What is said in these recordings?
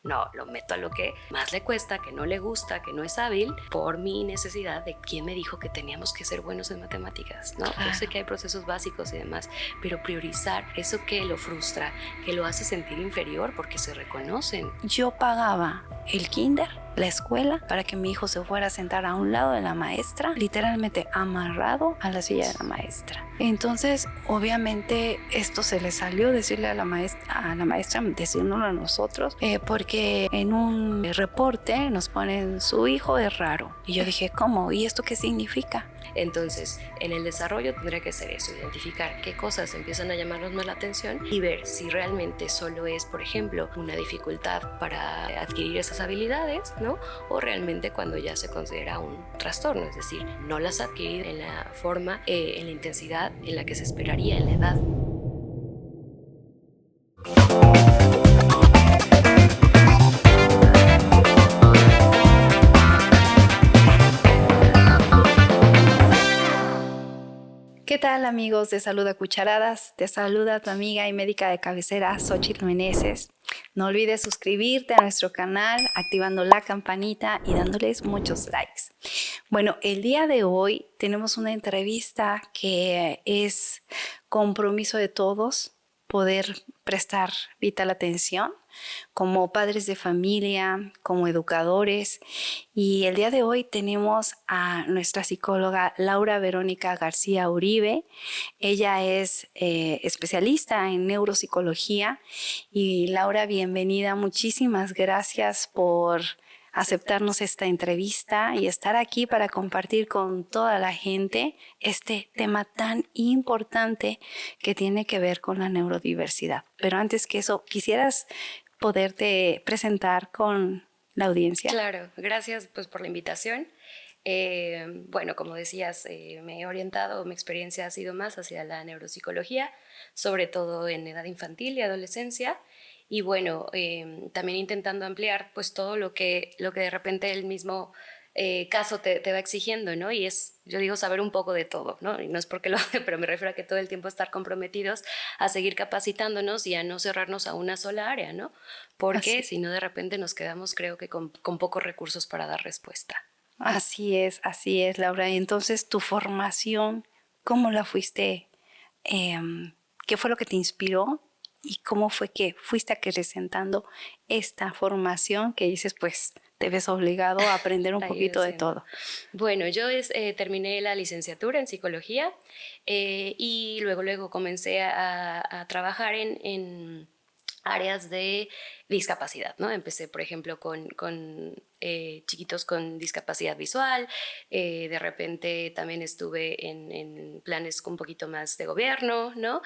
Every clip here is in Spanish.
no, lo meto a lo que más le cuesta, que no le gusta, que no es hábil, por mi necesidad de quién me dijo que teníamos que ser buenos en matemáticas, ¿no? Claro. Yo sé que hay procesos básicos y demás, pero priorizar eso que lo frustra, que lo hace sentir inferior porque se reconocen. Yo pagaba el kinder, la escuela, para que mi hijo se fuera a sentar a un lado de la maestra, literalmente amarrado a la silla de la maestra. Entonces, obviamente, esto se le salió decirle a la maestra, decírnoslo a nosotros, porque en un reporte nos ponen su hijo es raro. Y yo dije, ¿cómo? ¿Y esto qué significa? Entonces, en el desarrollo tendría que ser eso, identificar qué cosas empiezan a llamarnos más la atención y ver si realmente solo es, por ejemplo, una dificultad para adquirir esas habilidades, ¿no? O realmente cuando ya se considera un trastorno, es decir, no las ha adquirido en la forma, en la intensidad en la que se esperaría en la edad. ¿Qué tal, amigos de Salud a Cucharadas? Te saluda tu amiga y médica de cabecera, Xochitl Meneses. No olvides suscribirte a nuestro canal, activando la campanita y dándoles muchos likes. Bueno, el día de hoy tenemos una entrevista que es compromiso de todos poder prestar vital atención como padres de familia, como educadores. Y el día de hoy tenemos a nuestra psicóloga Laura Verónica García Uribe. Ella es especialista en neuropsicología. Y Laura, bienvenida. Muchísimas gracias por aceptarnos esta entrevista y estar aquí para compartir con toda la gente este tema tan importante que tiene que ver con la neurodiversidad. Pero antes que eso, ¿quisieras poderte presentar con la audiencia? Claro, gracias pues por la invitación. Bueno, como decías, me he orientado, mi experiencia ha sido más hacia la neuropsicología, sobre todo en edad infantil y adolescencia, y bueno, también intentando ampliar pues todo lo que de repente el mismo caso te va exigiendo, ¿no? Y es, yo digo, saber un poco de todo, ¿no? Y no es porque lo hace, pero me refiero a que todo el tiempo estar comprometidos a seguir capacitándonos y a no cerrarnos a una sola área, ¿no? Porque si no, de repente nos quedamos, creo que con pocos recursos para dar respuesta. Así es, Laura. Y entonces, tu formación, ¿cómo la fuiste? ¿Qué fue lo que te inspiró? ¿Y cómo fue que fuiste acrecentando esta formación que dices, pues, te ves obligado a aprender un Ha ido poquito de siendo. todo? Bueno, yo terminé la licenciatura en psicología y luego comencé a trabajar en áreas de discapacidad, ¿no? Empecé, por ejemplo, con chiquitos con discapacidad visual, de repente también estuve en planes un poquito más de gobierno, ¿no?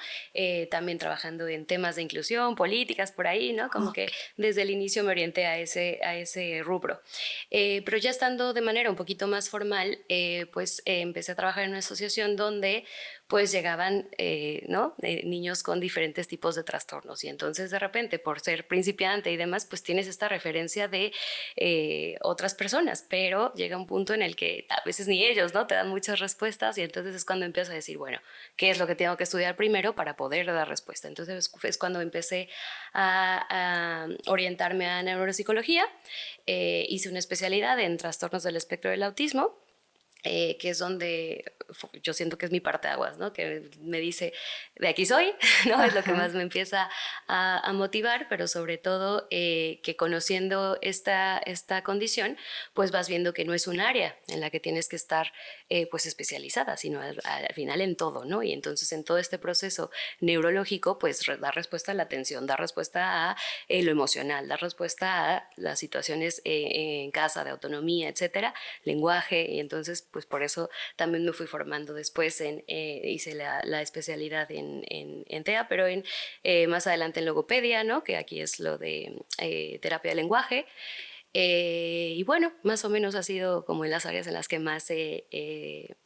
También trabajando en temas de inclusión, políticas por ahí, ¿no? Como que desde el inicio me orienté a ese rubro. Pero ya estando de manera un poquito más formal, pues empecé a trabajar en una asociación donde pues llegaban ¿no? Niños con diferentes tipos de trastornos y entonces de repente por ser principiante y demás pues tienes esta referencia de otras personas, pero llega un punto en el que a veces ni ellos, ¿no? Te dan muchas respuestas y entonces es cuando empiezas a decir, bueno, ¿qué es lo que tengo que estudiar primero para poder dar respuesta? Entonces es cuando empecé a orientarme a neuropsicología, hice una especialidad en trastornos del espectro del autismo, que es donde yo siento que es mi parteaguas, ¿no? Que me dice, de aquí soy, ¿no? Es lo que más me empieza a motivar, pero sobre todo que conociendo esta condición, pues vas viendo que no es un área en la que tienes que estar pues especializada, sino al final en todo, ¿no? Y entonces en todo este proceso neurológico, pues dar respuesta a la atención, dar respuesta a lo emocional, dar respuesta a las situaciones en casa de autonomía, etcétera, lenguaje, y entonces pues por eso también me fui formando después, hice la especialidad en TEA, pero más adelante en logopedia, ¿no? Que aquí es lo de terapia de lenguaje. Y bueno, más o menos ha sido como en las áreas en las que más he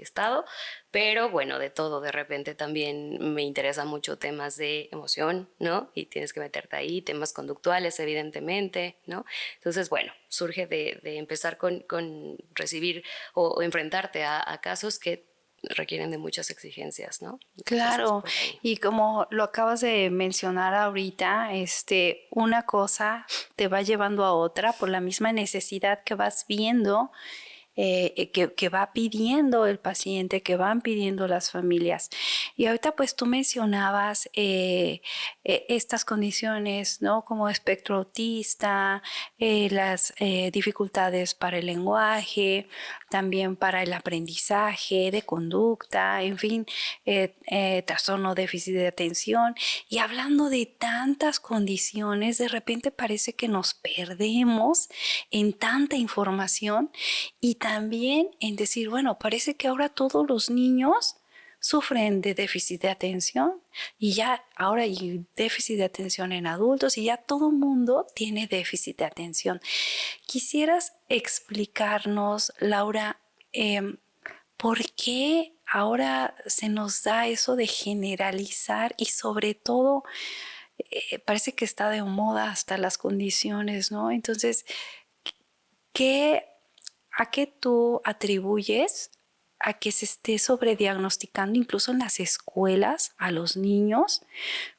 estado, pero bueno, de todo, de repente también me interesa mucho temas de emoción, ¿no? Y tienes que meterte ahí, temas conductuales, evidentemente, ¿no? Entonces, bueno, surge de empezar con recibir o enfrentarte a casos que requieren de muchas exigencias, ¿no? Claro, y como lo acabas de mencionar ahorita, una cosa te va llevando a otra por la misma necesidad que vas viendo, que va pidiendo el paciente, que van pidiendo las familias. Y ahorita pues tú mencionabas estas condiciones, ¿no? Como espectro autista, las dificultades para el lenguaje, también para el aprendizaje de conducta, en fin, trastorno déficit de atención. Y hablando de tantas condiciones, de repente parece que nos perdemos en tanta información y también en decir, bueno, parece que ahora todos los niños sufren de déficit de atención y ya ahora hay déficit de atención en adultos y ya todo el mundo tiene déficit de atención. ¿Quisieras explicarnos, Laura, por qué ahora se nos da eso de generalizar y sobre todo parece que está de moda hasta las condiciones, ¿no? Entonces, ¿qué ¿a qué tú atribuyes a que se esté sobrediagnosticando incluso en las escuelas a los niños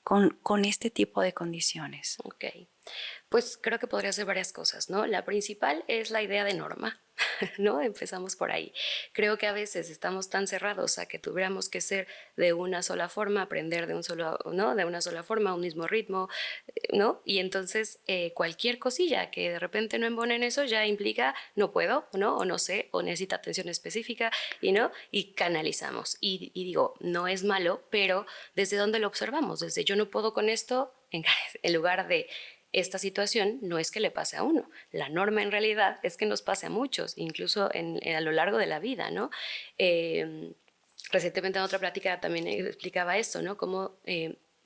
con este tipo de condiciones? Ok, pues creo que podría ser varias cosas, ¿no? La principal es la idea de norma, ¿no? Empezamos por ahí. Creo que a veces estamos tan cerrados a que tuviéramos que ser de una sola forma, aprender de un solo, ¿no? De una sola forma, un mismo ritmo, ¿no? Y entonces cualquier cosilla que de repente no embone en eso ya implica no puedo, ¿no? O no sé, o necesita atención específica, y ¿no? Y canalizamos. Y digo, no es malo, pero ¿desde dónde lo observamos? Desde yo no puedo con esto, en lugar de esta situación no es que le pase a uno. La norma en realidad es que nos pase a muchos, incluso a lo largo de la vida, ¿no? Recientemente en otra plática también explicaba esto, ¿no? Cómo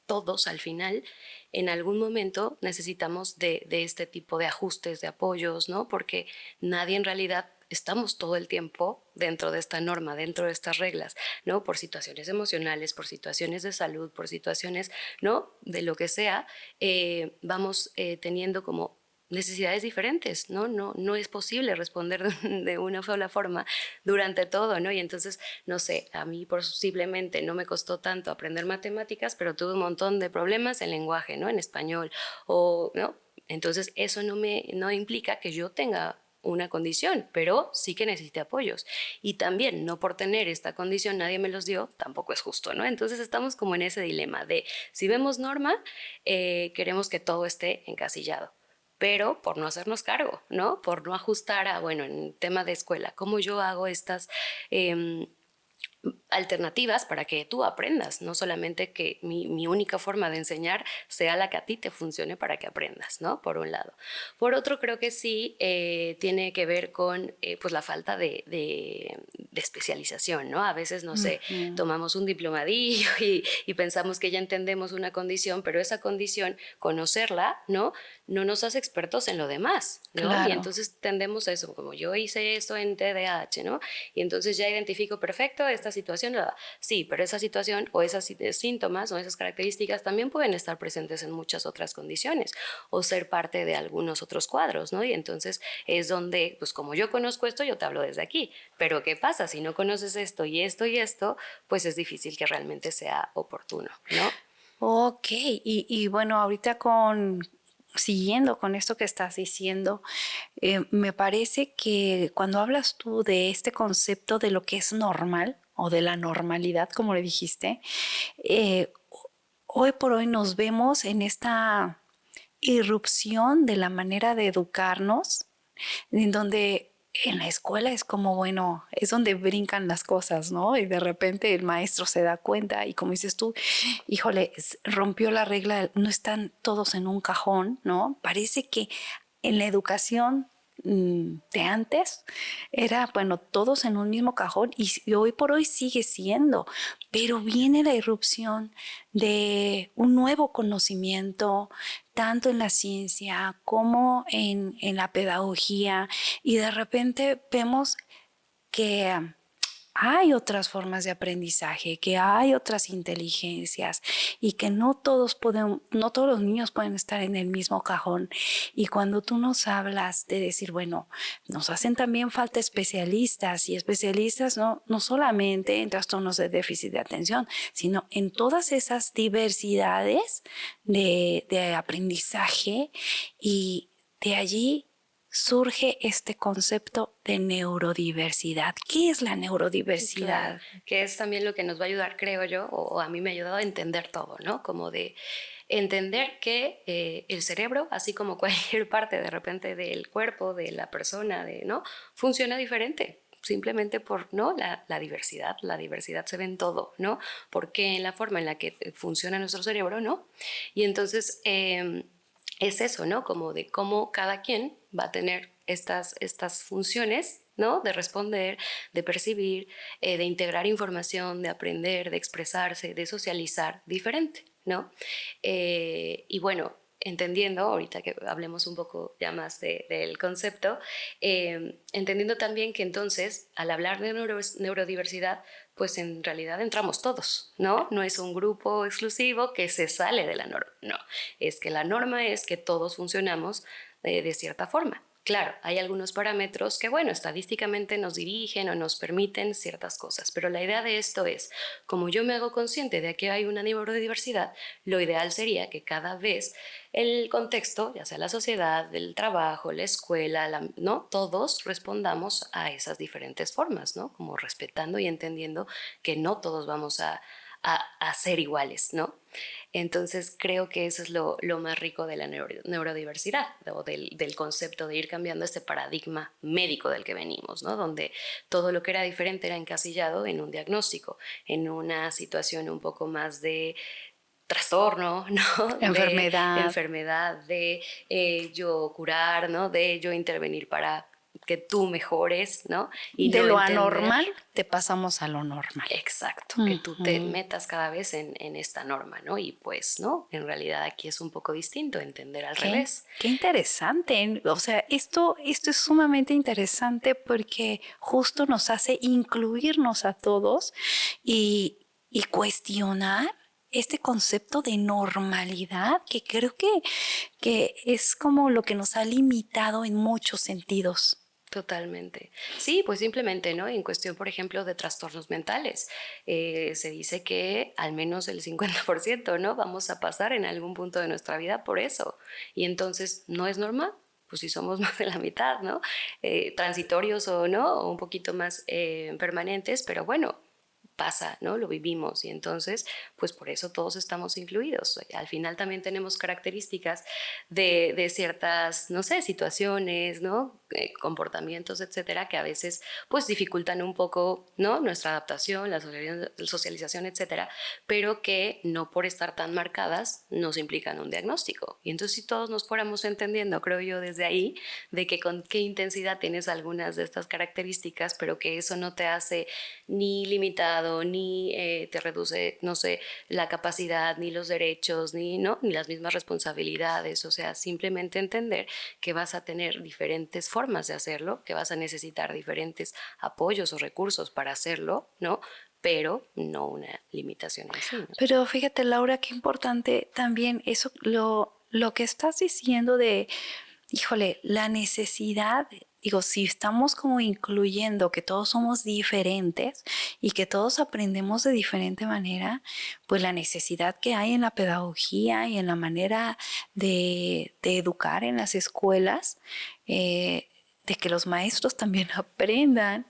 todos al final en algún momento necesitamos de este tipo de ajustes, de apoyos, ¿no? Porque nadie en realidad estamos todo el tiempo dentro de esta norma, dentro de estas reglas, ¿no? Por situaciones emocionales, por situaciones de salud, por situaciones, ¿no? De lo que sea, vamos teniendo como necesidades diferentes, ¿no? No es posible responder de una sola forma durante todo, ¿no? Y entonces, no sé, a mí posiblemente no me costó tanto aprender matemáticas, pero tuve un montón de problemas en lenguaje, ¿no? En español, o, ¿no? Entonces, eso no implica que yo tenga una condición, pero sí que necesite apoyos. Y también, no por tener esta condición, nadie me los dio, tampoco es justo, ¿no? Entonces estamos como en ese dilema de, si vemos norma, queremos que todo esté encasillado, pero por no hacernos cargo, ¿no? Por no ajustar a, bueno, en tema de escuela, ¿cómo yo hago estas alternativas para que tú aprendas, no solamente que mi única forma de enseñar sea la que a ti te funcione para que aprendas, ¿no? Por un lado. Por otro, creo que sí tiene que ver con pues la falta de especialización, ¿no? A veces, no sé, tomamos un diplomadillo y pensamos que ya entendemos una condición, pero esa condición, conocerla, ¿no? No nos hace expertos en lo demás, ¿no? Claro. Y entonces tendemos a eso, como yo hice esto en TDAH, ¿no? Y entonces ya identifico perfecto esta situación, sí, pero esa situación o esos síntomas o esas características también pueden estar presentes en muchas otras condiciones o ser parte de algunos otros cuadros, ¿no? Y entonces es donde, pues como yo conozco esto, yo te hablo desde aquí, pero ¿qué pasa? Si no conoces esto y esto y esto, pues es difícil que realmente sea oportuno, ¿no? Ok, y bueno, ahorita siguiendo con esto que estás diciendo, me parece que cuando hablas tú de este concepto de lo que es normal o de la normalidad, como le dijiste, hoy por hoy nos vemos en esta irrupción de la manera de educarnos, en donde en la escuela es como, bueno, es donde brincan las cosas, ¿no? Y de repente el maestro se da cuenta y como dices tú, híjole, rompió la regla, no están todos en un cajón, ¿no? Parece que en la educación de antes era, bueno, todos en un mismo cajón y hoy por hoy sigue siendo, pero viene la irrupción de un nuevo conocimiento, tanto en la ciencia como en la pedagogía, y de repente vemos que hay otras formas de aprendizaje, que hay otras inteligencias y que no todos los niños pueden estar en el mismo cajón. Y cuando tú nos hablas de decir, bueno, nos hacen también falta especialistas y especialistas no solamente en trastornos de déficit de atención, sino en todas esas diversidades de aprendizaje, y de allí surge este concepto de neurodiversidad. ¿Qué es la Claro, neurodiversidad? que es también lo que nos va a ayudar, creo yo, o a mí me ha ayudado a entender todo, ¿no? Como de entender que el cerebro, así como cualquier parte de repente del cuerpo, de la persona, ¿no? Funciona diferente. Simplemente por ¿no? La diversidad. La diversidad se ve en todo, ¿no? Porque en la forma en la que funciona nuestro cerebro, ¿no? Y entonces es eso, ¿no? Como de cómo cada quien va a tener estas funciones, ¿no? De responder, de percibir, de integrar información, de aprender, de expresarse, de socializar diferente, ¿no? Y bueno, entendiendo, ahorita que hablemos un poco ya más del concepto, entendiendo también que entonces al hablar de neurodiversidad, pues en realidad entramos todos, ¿no? No es un grupo exclusivo que se sale de la norma, no, es que la norma es que todos funcionamos de cierta forma. Claro, hay algunos parámetros que, bueno, estadísticamente nos dirigen o nos permiten ciertas cosas, pero la idea de esto es, como yo me hago consciente de que hay una neurodiversidad, lo ideal sería que cada vez el contexto, ya sea la sociedad, el trabajo, la escuela, ¿no? Todos respondamos a esas diferentes formas, ¿no? Como respetando y entendiendo que no todos vamos a ser iguales, ¿no? Entonces creo que eso es lo más rico de la neurodiversidad o del concepto de ir cambiando este paradigma médico del que venimos, ¿no? Donde todo lo que era diferente era encasillado en un diagnóstico, en una situación un poco más de trastorno, ¿no? De Enfermedad. enfermedad, de yo curar, ¿no? De yo intervenir para que tú mejores, ¿no? Y De no lo entender. anormal te pasamos a lo normal. Exacto, que tú te Ujú. metas cada vez en esta norma, ¿no? Y pues, ¿no? En realidad aquí es un poco distinto, entender al revés. Qué interesante. O sea, esto es sumamente interesante porque justo nos hace incluirnos a todos y cuestionar este concepto de normalidad que creo que es como lo que nos ha limitado en muchos sentidos. Totalmente. Sí, pues simplemente, ¿no? En cuestión, por ejemplo, de trastornos mentales, se dice que al menos el 50%, ¿no? Vamos a pasar en algún punto de nuestra vida por eso. Y entonces, ¿no es normal? Pues si somos más de la mitad, ¿no? Transitorios o no, o un poquito más permanentes, pero bueno, pasa, ¿no? Lo vivimos y entonces, pues por eso todos estamos incluidos. Al final también tenemos características de ciertas, no sé, situaciones, ¿no? Comportamientos, etcétera, que a veces pues dificultan un poco, ¿no? Nuestra adaptación, la socialización, etcétera, pero que no por estar tan marcadas nos implican un diagnóstico. Y entonces si todos nos fuéramos entendiendo, creo yo, desde ahí, de que con qué intensidad tienes algunas de estas características, pero que eso no te hace ni limitado, ni te reduce, no sé, la capacidad, ni los derechos, ni, ¿no? Ni las mismas responsabilidades. O sea, simplemente entender que vas a tener diferentes formas de hacerlo, que vas a necesitar diferentes apoyos o recursos para hacerlo, ¿no? Pero no una limitación en sí, ¿no? Pero fíjate, Laura, qué importante también eso, lo que estás diciendo de, híjole, la necesidad, digo, si estamos como incluyendo que todos somos diferentes y que todos aprendemos de diferente manera, pues la necesidad que hay en la pedagogía y en la manera de educar en las escuelas, de que los maestros también aprendan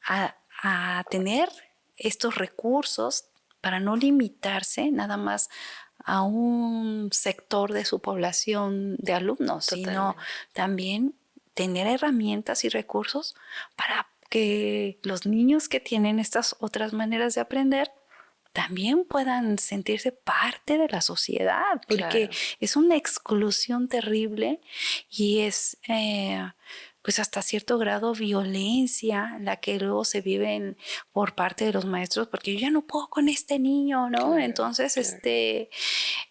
a tener estos recursos para no limitarse nada más a un sector de su población de alumnos, sino Totalmente. también tener herramientas y recursos para que los niños que tienen estas otras maneras de aprender también puedan sentirse parte de la sociedad, porque Claro. es una exclusión terrible y es pues hasta cierto grado violencia la que luego se vive por parte de los maestros, porque yo ya no puedo con este niño, ¿no? Claro, Entonces, claro.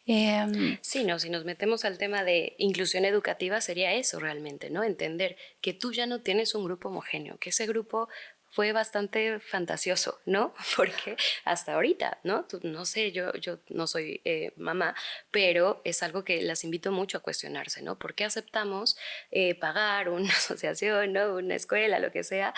em, Sí, no, si nos metemos al tema de inclusión educativa sería eso realmente, ¿no? Entender que tú ya no tienes un grupo homogéneo, que ese grupo fue bastante fantasioso, ¿no? Porque hasta ahorita, ¿no? No sé, yo no soy mamá, pero es algo que las invito mucho a cuestionarse, ¿no? ¿Por qué aceptamos pagar una asociación, ¿no? Una escuela, lo que sea,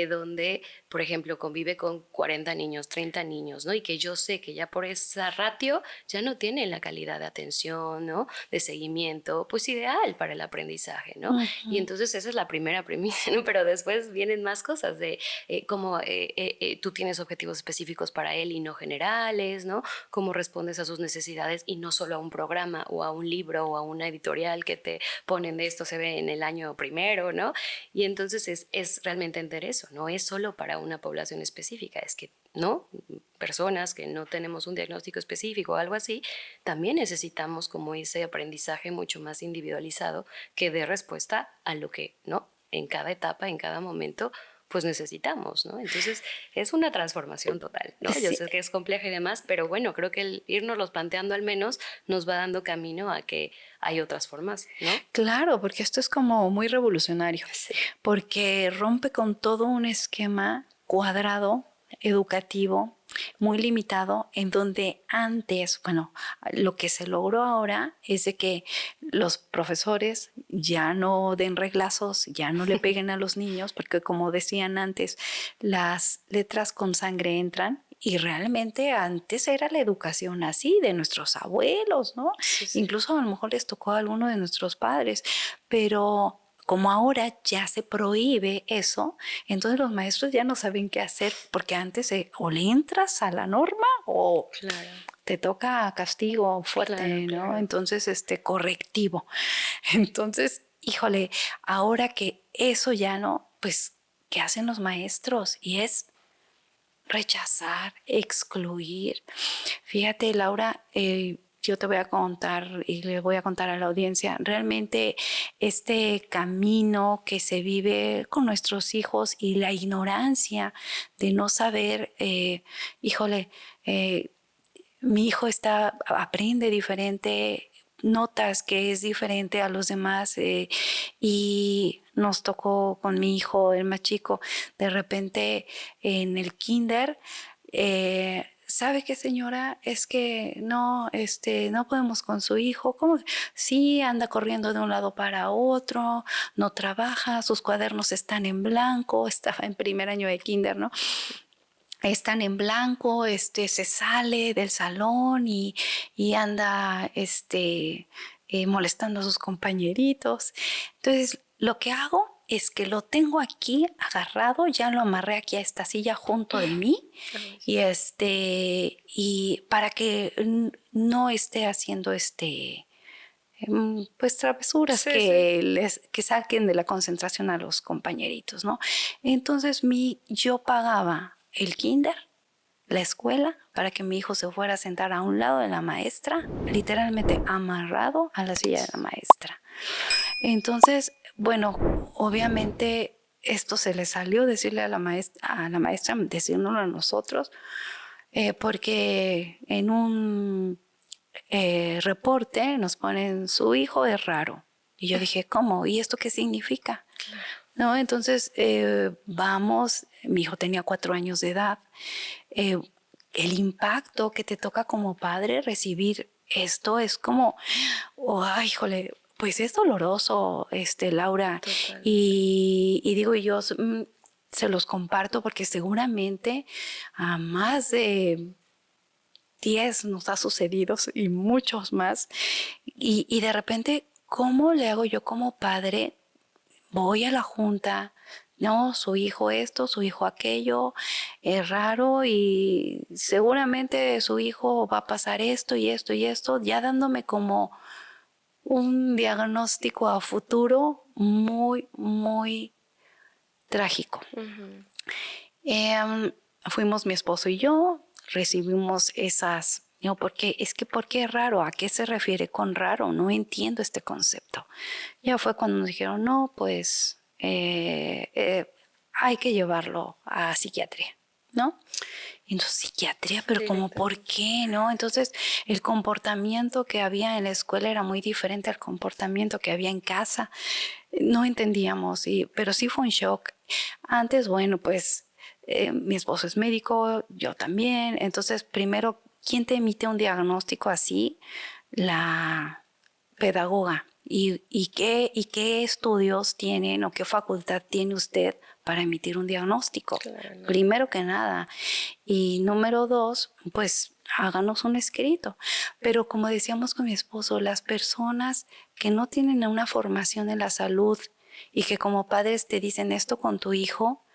donde, por ejemplo, convive con 40 niños, 30 niños, ¿no? Y que yo sé que ya por esa ratio ya no tiene la calidad de atención, ¿no? De seguimiento, pues ideal para el aprendizaje, ¿no? Y entonces esa es la primera premisa, ¿no? Pero después vienen más cosas de cómo tú tienes objetivos específicos para él y no generales, ¿no? Cómo respondes a sus necesidades y no solo a un programa o a un libro o a una editorial que te ponen de esto se ve en el año primero, ¿no? Y entonces es realmente entender eso, no es solo para una población específica, es que, ¿no? Personas que no tenemos un diagnóstico específico o algo así, también necesitamos como ese aprendizaje mucho más individualizado que dé respuesta a lo que, ¿no? En cada etapa, en cada momento, pues necesitamos, ¿no? Entonces es una transformación total, ¿no? Yo Sí, sé que es compleja y demás, pero bueno, creo que el irnoslos planteando al menos nos va dando camino a que hay otras formas, ¿no? claro, porque esto es como muy revolucionario, Sí. porque rompe con todo un esquema cuadrado, educativo, muy limitado, en donde antes, bueno, lo que se logró ahora es de que los profesores ya no den reglazos, ya no le peguen a los niños, porque como decían antes, las letras con sangre entran. Y realmente antes era la educación así, de nuestros abuelos, ¿no? Sí, sí. Incluso a lo mejor les tocó a alguno de nuestros padres, pero como ahora ya se prohíbe eso, entonces los maestros ya no saben qué hacer, porque antes o le entras a la norma o Claro, te toca castigo claro, fuerte, ¿no? claro. Entonces, correctivo. Entonces, híjole, ahora que eso ya no, pues, ¿qué hacen los maestros? Y es rechazar, excluir. Fíjate, Laura, yo te voy a contar y le voy a contar a la audiencia, realmente este camino que se vive con nuestros hijos y la ignorancia de no saber, híjole, mi hijo aprende diferente, notas que es diferente a los demás y nos tocó con mi hijo, el más chico, de repente en el kinder, ¿sabe qué, señora? Es que no, no podemos con su hijo. ¿Cómo? Sí, anda corriendo de un lado para otro, no trabaja, sus cuadernos están en blanco, estaba en primer año de kinder, ¿no? Están en blanco, se sale del salón y anda, molestando a sus compañeritos. Entonces, lo que hago es que lo tengo aquí agarrado, ya lo amarré aquí a esta silla junto de mí Ay, y para que no esté haciendo pues travesuras sí, sí. que saquen de la concentración a los compañeritos, ¿no? Entonces yo pagaba el kinder, la escuela, para que mi hijo se fuera a sentar a un lado de la maestra, literalmente amarrado a la silla de la maestra. Entonces, bueno, obviamente esto se le salió decirle a la maestra, decírnoslo a nosotros, porque en un reporte nos ponen su hijo es raro. Y yo dije, ¿cómo? ¿Y esto qué significa? ¿No? Entonces vamos, mi hijo tenía 4 años de edad, eh, el impacto que te toca como padre recibir esto es como, oh, ay, híjole, pues es doloroso, Laura. Total. Y digo yo, se los comparto porque seguramente a más de 10 nos ha sucedido y muchos más. Y de repente, ¿cómo le hago yo como padre? Voy a la junta, no, su hijo esto, su hijo aquello, es raro y seguramente su hijo va a pasar esto y esto y esto, ya dándome como un diagnóstico a futuro muy, muy trágico. Ujú. Eh, Fuimos mi esposo y yo, recibimos esas, no, porque es que, ¿por qué es raro? ¿A qué se refiere con raro? No entiendo este concepto. Ya fue cuando nos dijeron, no, pues hay que llevarlo a psiquiatría, ¿no? Y entonces, psiquiatría, pero como, ¿por Directamente. qué, no? Entonces, el comportamiento que había en la escuela era muy diferente al comportamiento que había en casa. No entendíamos, pero sí fue un shock. Antes, bueno, pues mi esposo es médico, yo también. Entonces, primero, ¿quién te emite un diagnóstico así? La pedagoga. ¿Y qué estudios tienen o qué facultad tiene usted para emitir un diagnóstico? Claro, no. Primero que nada. Y número dos, pues háganos un escrito. Pero como decíamos con mi esposo, las personas que no tienen una formación en la salud y que como padres te dicen esto con tu hijo,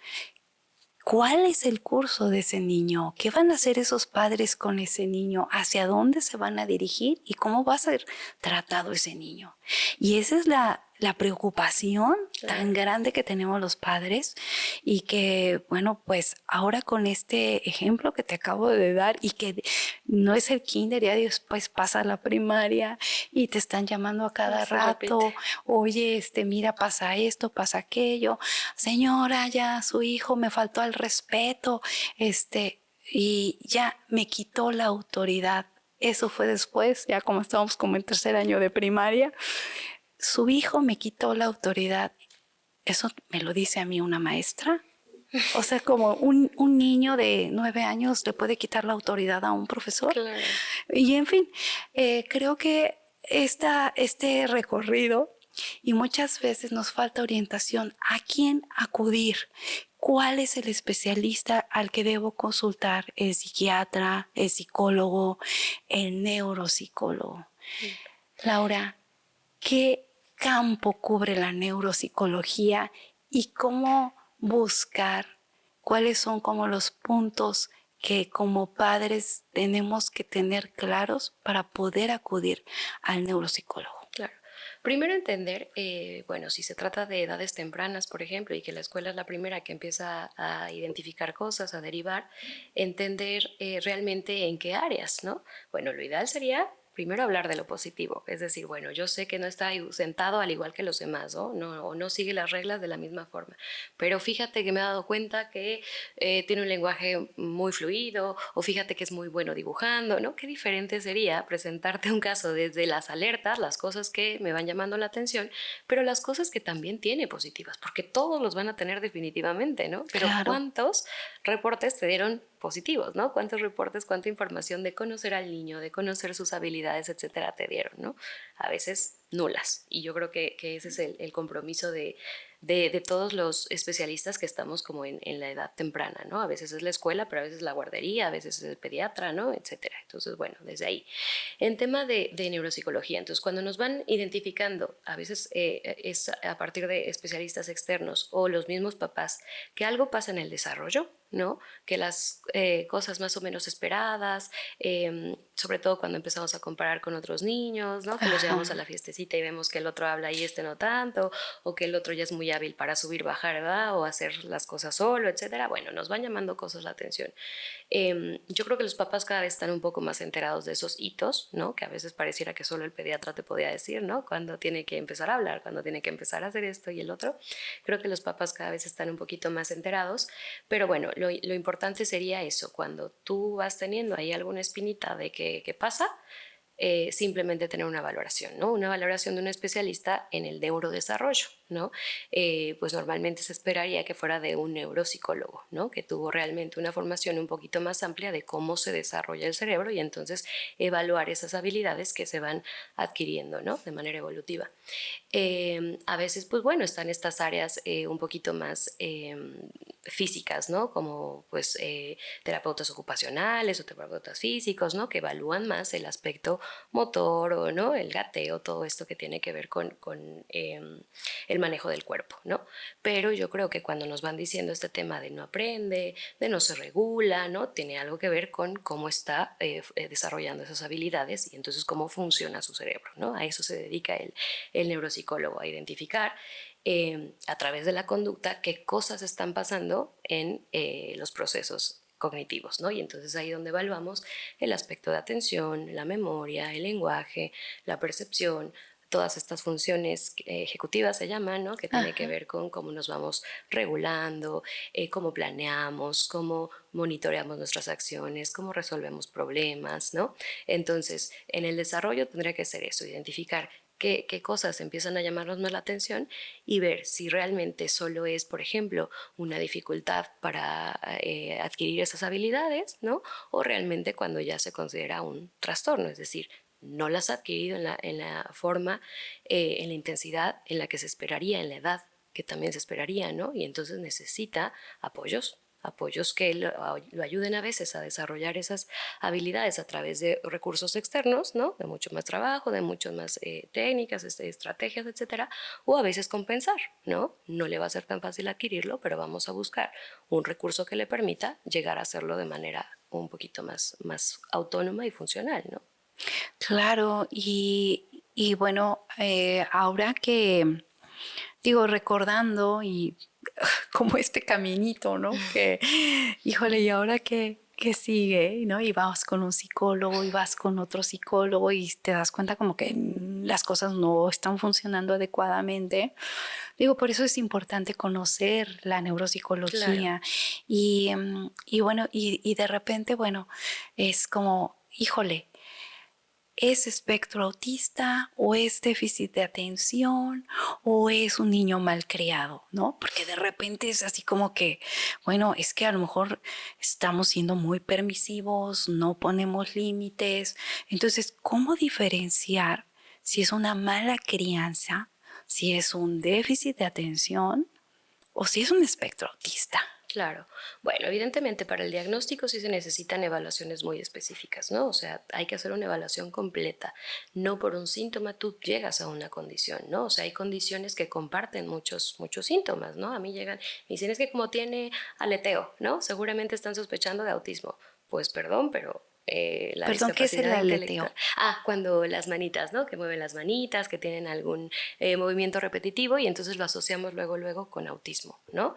¿cuál es el curso de ese niño? ¿Qué van a hacer esos padres con ese niño? ¿Hacia dónde se van a dirigir? ¿Y cómo va a ser tratado ese niño? Y esa es la preocupación tan Claro. grande que tenemos los padres y que, bueno, pues ahora con este ejemplo que te acabo de dar y que no es el kinder, ya después pasa a la primaria y te están llamando a cada Se repite. rato, oye, mira, pasa esto, pasa aquello, señora, ya su hijo me faltó al respeto, y ya me quitó la autoridad. Eso fue después, ya como estábamos como en tercer año de primaria, su hijo me quitó la autoridad. Eso me lo dice a mí una maestra. O sea, como un niño de 9 años le puede quitar la autoridad a un profesor. Claro. Y en fin, creo que este recorrido y muchas veces nos falta orientación. ¿A quién acudir? ¿Cuál es el especialista al que debo consultar? ¿El psiquiatra, el psicólogo, el neuropsicólogo? Laura, ¿qué campo cubre la neuropsicología y cómo buscar cuáles son como los puntos que como padres tenemos que tener claros para poder acudir al neuropsicólogo? Claro. Primero entender, bueno, si se trata de edades tempranas, por ejemplo, y que la escuela es la primera que empieza a identificar cosas, a derivar, entender realmente en qué áreas, ¿no? Bueno, lo ideal sería primero hablar de lo positivo, es decir, bueno, yo sé que no está sentado al igual que los demás, ¿no? O no sigue las reglas de la misma forma, pero fíjate que me he dado cuenta que tiene un lenguaje muy fluido, o fíjate que es muy bueno dibujando, ¿no? Qué diferente sería presentarte un caso desde las alertas, las cosas que me van llamando la atención, pero las cosas que también tiene positivas, porque todos los van a tener definitivamente, ¿no? Pero Claro. ¿cuántos reportes te dieron positivos, ¿no? ¿Cuántos reportes, cuánta información de conocer al niño, de conocer sus habilidades, etcétera, te dieron, ¿no? A veces nulas. Y yo creo que ese es el compromiso de todos los especialistas que estamos como en la edad temprana, ¿no? A veces es la escuela, pero a veces la guardería, a veces es el pediatra, ¿no? Etcétera. Entonces, bueno, desde ahí. En tema de neuropsicología, entonces, cuando nos van identificando, a veces es a partir de especialistas externos o los mismos papás, que algo pasa en el desarrollo, ¿no? Que las cosas más o menos esperadas, sobre todo cuando empezamos a comparar con otros niños, ¿no? Que los llevamos a Ajá. la fiestecita y vemos que el otro habla y este no tanto, o que el otro ya es muy hábil para subir, bajar, ¿verdad? O hacer las cosas solo, etcétera. Bueno, nos van llamando cosas la atención. Yo creo que los papás cada vez están un poco más enterados de esos hitos, ¿no? Que a veces pareciera que solo el pediatra te podía decir, ¿no? Cuando tiene que empezar a hablar, cuando tiene que empezar a hacer esto y el otro. Creo que los papás cada vez están un poquito más enterados, pero bueno, lo importante sería eso, cuando tú vas teniendo ahí alguna espinita de qué pasa, simplemente tener una valoración, ¿no? Una valoración de un especialista en el neurodesarrollo, ¿no? Pues normalmente se esperaría que fuera de un neuropsicólogo, ¿no? Que tuvo realmente una formación un poquito más amplia de cómo se desarrolla el cerebro y entonces evaluar esas habilidades que se van adquiriendo, ¿no? De manera evolutiva. A veces, pues bueno, están estas áreas un poquito más físicas, ¿no? Como pues terapeutas ocupacionales o terapeutas físicos, ¿no? Que evalúan más el aspecto motor o, ¿no? El gateo, todo esto que tiene que ver con el manejo del cuerpo, ¿no? Pero yo creo que cuando nos van diciendo este tema de no aprende, de no se regula, ¿no? Tiene algo que ver con cómo está desarrollando esas habilidades y entonces cómo funciona su cerebro, ¿no? A eso se dedica el neuropsicólogo, a identificar a través de la conducta qué cosas están pasando en los procesos cognitivos, ¿no? Y entonces ahí donde evaluamos el aspecto de atención, la memoria, el lenguaje, la percepción, todas estas funciones ejecutivas se llaman, ¿no? Que tiene que Ajá. ver con cómo nos vamos regulando, cómo planeamos, cómo monitoreamos nuestras acciones, cómo resolvemos problemas, ¿no? Entonces, en el desarrollo tendría que ser eso, identificar qué cosas empiezan a llamarnos más la atención y ver si realmente solo es, por ejemplo, una dificultad para adquirir esas habilidades, ¿no? O realmente cuando ya se considera un trastorno, es decir, no las ha adquirido en la forma, en la intensidad en la que se esperaría, en la edad que también se esperaría, ¿no? Y entonces necesita apoyos que lo ayuden a veces a desarrollar esas habilidades a través de recursos externos, ¿no? De mucho más trabajo, de muchas más técnicas, estrategias, etcétera, o a veces compensar, ¿no? No le va a ser tan fácil adquirirlo, pero vamos a buscar un recurso que le permita llegar a hacerlo de manera un poquito más autónoma y funcional, ¿no? Claro, y bueno, ahora que digo, recordando y como este caminito, ¿no? Que, híjole, ¿y ahora qué sigue? ¿No? Y vas con un psicólogo y vas con otro psicólogo y te das cuenta como que las cosas no están funcionando adecuadamente. Digo, por eso es importante conocer la Claro. neuropsicología y bueno, y de repente, bueno, es como, híjole, ¿es espectro autista o es déficit de atención o es un niño malcriado? ¿No? Porque de repente es así como que, bueno, es que a lo mejor estamos siendo muy permisivos, no ponemos límites. Entonces, ¿cómo diferenciar si es una mala crianza, si es un déficit de atención o si es un espectro autista? Claro. Bueno, evidentemente para el diagnóstico sí se necesitan evaluaciones muy específicas, ¿no? O sea, hay que hacer una evaluación completa. No por un síntoma tú llegas a una condición, ¿no? O sea, hay condiciones que comparten muchos síntomas, ¿no? A mí llegan y dicen, es que como tiene aleteo, ¿no? Seguramente están sospechando de autismo. Pues perdón, pero la Perdón, ¿qué es el discapacidad intelectual. aleteo? Cuando las manitas, ¿no? Que mueven las manitas, que tienen algún movimiento repetitivo y entonces lo asociamos luego con autismo, ¿no?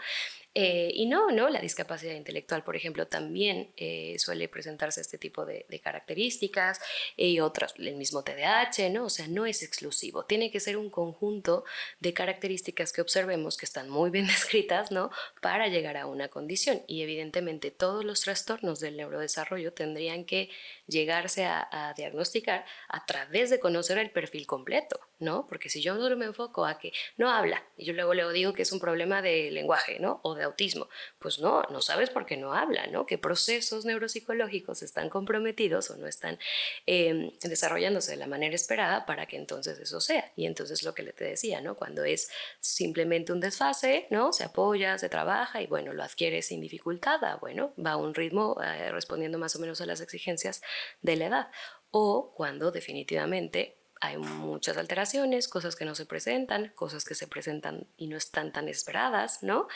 Y no, la discapacidad intelectual, por ejemplo, también suele presentarse este tipo de características y otras, el mismo TDAH, ¿no? O sea, no es exclusivo, tiene que ser un conjunto de características que observemos que están muy bien descritas, ¿no? Para llegar a una condición. Y evidentemente todos los trastornos del neurodesarrollo tendrían que llegarse a diagnosticar a través de conocer el perfil completo, ¿no? Porque si yo solo me enfoco a que no habla y yo luego digo que es un problema de lenguaje, ¿no? O de autismo, pues no sabes por qué no habla, ¿no? ¿Qué procesos neuropsicológicos están comprometidos o no están desarrollándose de la manera esperada para que entonces eso sea? Y entonces lo que te decía, ¿no? Cuando es simplemente un desfase, ¿no? Se apoya, se trabaja y bueno, lo adquiere sin dificultad, bueno, va a un ritmo respondiendo más o menos a las exigencias de la edad. O cuando definitivamente hay muchas alteraciones, cosas que no se presentan, cosas que se presentan y no están tan esperadas, ¿no?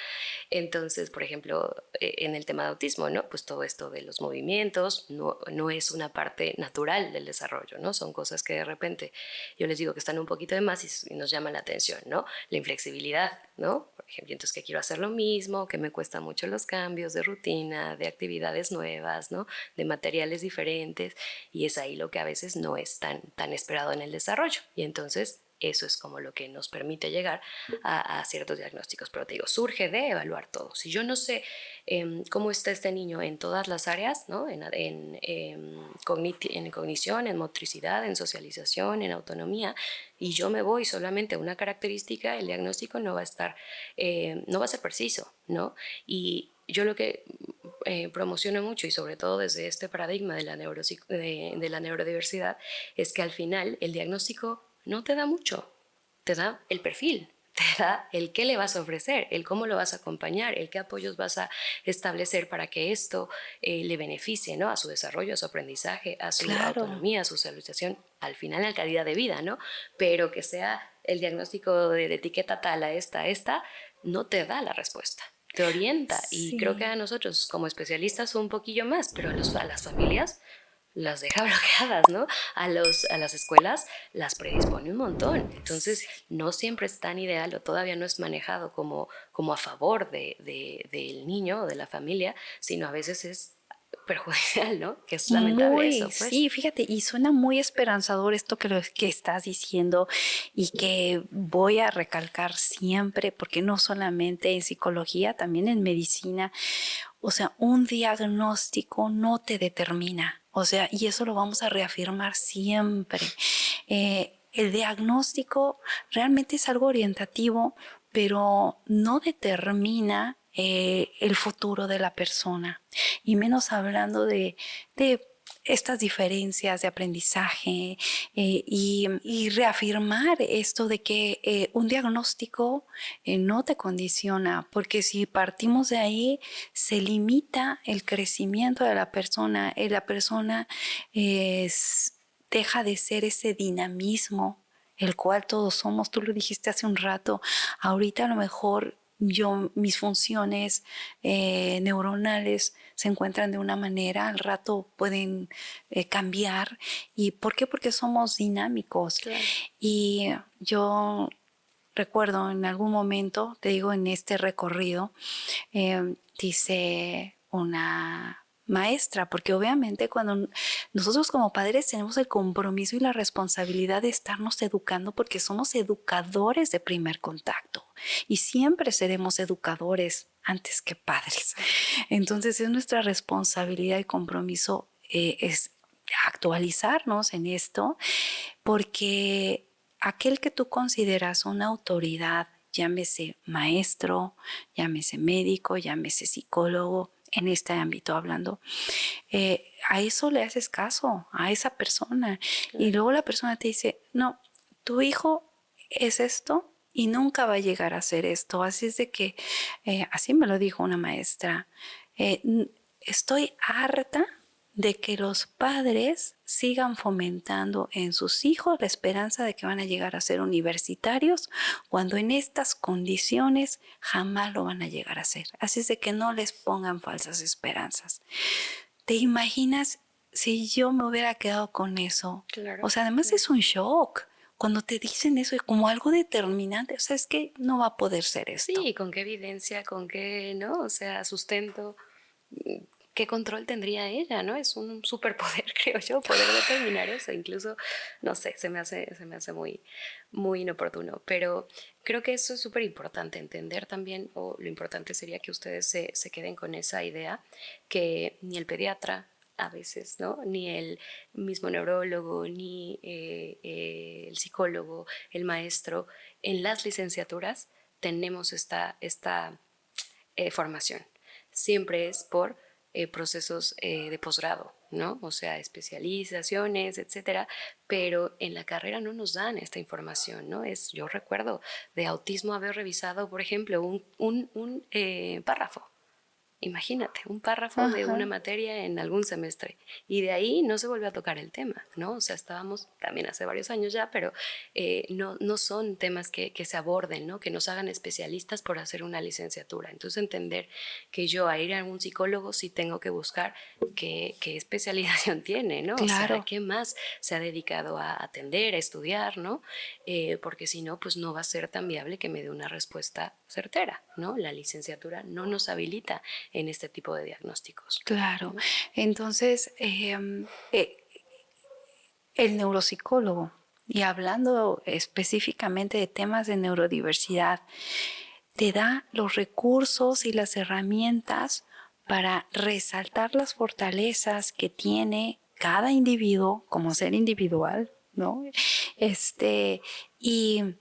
Entonces, por ejemplo, en el tema de autismo, ¿no? Pues todo esto de los movimientos no es una parte natural del desarrollo, ¿no? Son cosas que de repente yo les digo que están un poquito de más y nos llaman la atención, ¿no? La inflexibilidad, ¿no? Por ejemplo, entonces que quiero hacer lo mismo, que me cuesta mucho los cambios de rutina, de actividades nuevas, ¿no? De materiales diferentes y es ahí lo que a veces no es tan esperado en el desarrollo. Y entonces eso es como lo que nos permite llegar a ciertos diagnósticos. Pero te digo, surge de evaluar todo. Si yo no sé cómo está este niño en todas las áreas, ¿no? En cognición, en motricidad, en socialización, en autonomía, y yo me voy solamente a una característica, el diagnóstico no va a estar, no va a ser preciso, ¿no? Y yo lo que promociono mucho y sobre todo desde este paradigma de de la neurodiversidad es que al final el diagnóstico no te da mucho, te da el perfil, te da el qué le vas a ofrecer, el cómo lo vas a acompañar, el qué apoyos vas a establecer para que esto le beneficie, ¿no? A su desarrollo, a su aprendizaje, a su Claro. autonomía, a su socialización, al final a la calidad de vida, ¿no? Pero que sea el diagnóstico de etiqueta tal a esta, no te da la respuesta. Te orienta y creo que Sí. a nosotros como especialistas un poquillo más, pero a las familias las deja bloqueadas, ¿no? A las escuelas las predispone un montón. Entonces, Sí. no siempre es tan ideal o todavía no es manejado como a favor del niño o de la familia, sino a veces es perjudicial, ¿no? Que es lamentable Muy, eso, pues. sí, fíjate, y suena muy esperanzador esto que estás diciendo y que voy a recalcar siempre, porque no solamente en psicología, también en medicina, o sea, un diagnóstico no te determina, o sea, y eso lo vamos a reafirmar siempre. el diagnóstico realmente es algo orientativo, pero no determina el futuro de la persona, y menos hablando de estas diferencias de aprendizaje, y reafirmar esto de que un diagnóstico no te condiciona, porque si partimos de ahí se limita el crecimiento de la persona, la persona deja de ser ese dinamismo el cual todos somos. Tú lo dijiste hace un rato, ahorita a lo mejor mis funciones neuronales se encuentran de una manera, al rato pueden cambiar. ¿Y por qué? Porque somos dinámicos. Claro. Y yo recuerdo en algún momento, te digo, en este recorrido, dice una maestra, porque obviamente cuando nosotros como padres tenemos el compromiso y la responsabilidad de estarnos educando, porque somos educadores de primer contacto y siempre seremos educadores antes que padres. Entonces es nuestra responsabilidad y compromiso es actualizarnos en esto, porque aquel que tú consideras una autoridad, llámese maestro, llámese médico, llámese psicólogo, en este ámbito hablando, a eso le haces caso, a esa persona. Claro. Y luego la persona te dice, no, tu hijo es esto y nunca va a llegar a ser esto. Así es de que, así me lo dijo una maestra, estoy harta de que los padres sigan fomentando en sus hijos la esperanza de que van a llegar a ser universitarios, cuando en estas condiciones jamás lo van a llegar a ser. Así es de que no les pongan falsas esperanzas. ¿Te imaginas si yo me hubiera quedado con eso? Claro. O sea, además es un shock cuando te dicen eso como algo determinante. O sea, es que no va a poder ser esto. Sí, ¿con qué evidencia? ¿Con qué, no? O sea, sustento. ¿Qué control tendría ella, no? Es un superpoder, creo yo, poder determinar eso. Incluso, no sé, se me hace muy, muy inoportuno. Pero creo que eso es súper importante entender también, o lo importante sería que ustedes se queden con esa idea, que ni el pediatra a veces, ¿no? Ni el mismo neurólogo, ni el psicólogo, el maestro, en las licenciaturas tenemos esta formación. Siempre es por procesos de posgrado, ¿no? O sea, especializaciones, etcétera, pero en la carrera no nos dan esta información, ¿no? Yo recuerdo de autismo haber revisado, por ejemplo, un párrafo. Imagínate, un párrafo de una materia en algún semestre. Y de ahí no se volvió a tocar el tema, ¿no? O sea, estábamos también hace varios años ya, pero no son temas que se aborden, ¿no? Que nos hagan especialistas por hacer una licenciatura. Entonces, entender que yo a ir a un psicólogo sí tengo que buscar qué especialización tiene, ¿no? Claro. O sea, qué más se ha dedicado a atender, a estudiar, ¿no? Porque si no, pues no va a ser tan viable que me dé una respuesta certera, ¿no? La licenciatura no nos habilita en este tipo de diagnósticos. Claro. Entonces, el neuropsicólogo, y hablando específicamente de temas de neurodiversidad, te da los recursos y las herramientas para resaltar las fortalezas que tiene cada individuo como ser individual, ¿no? Y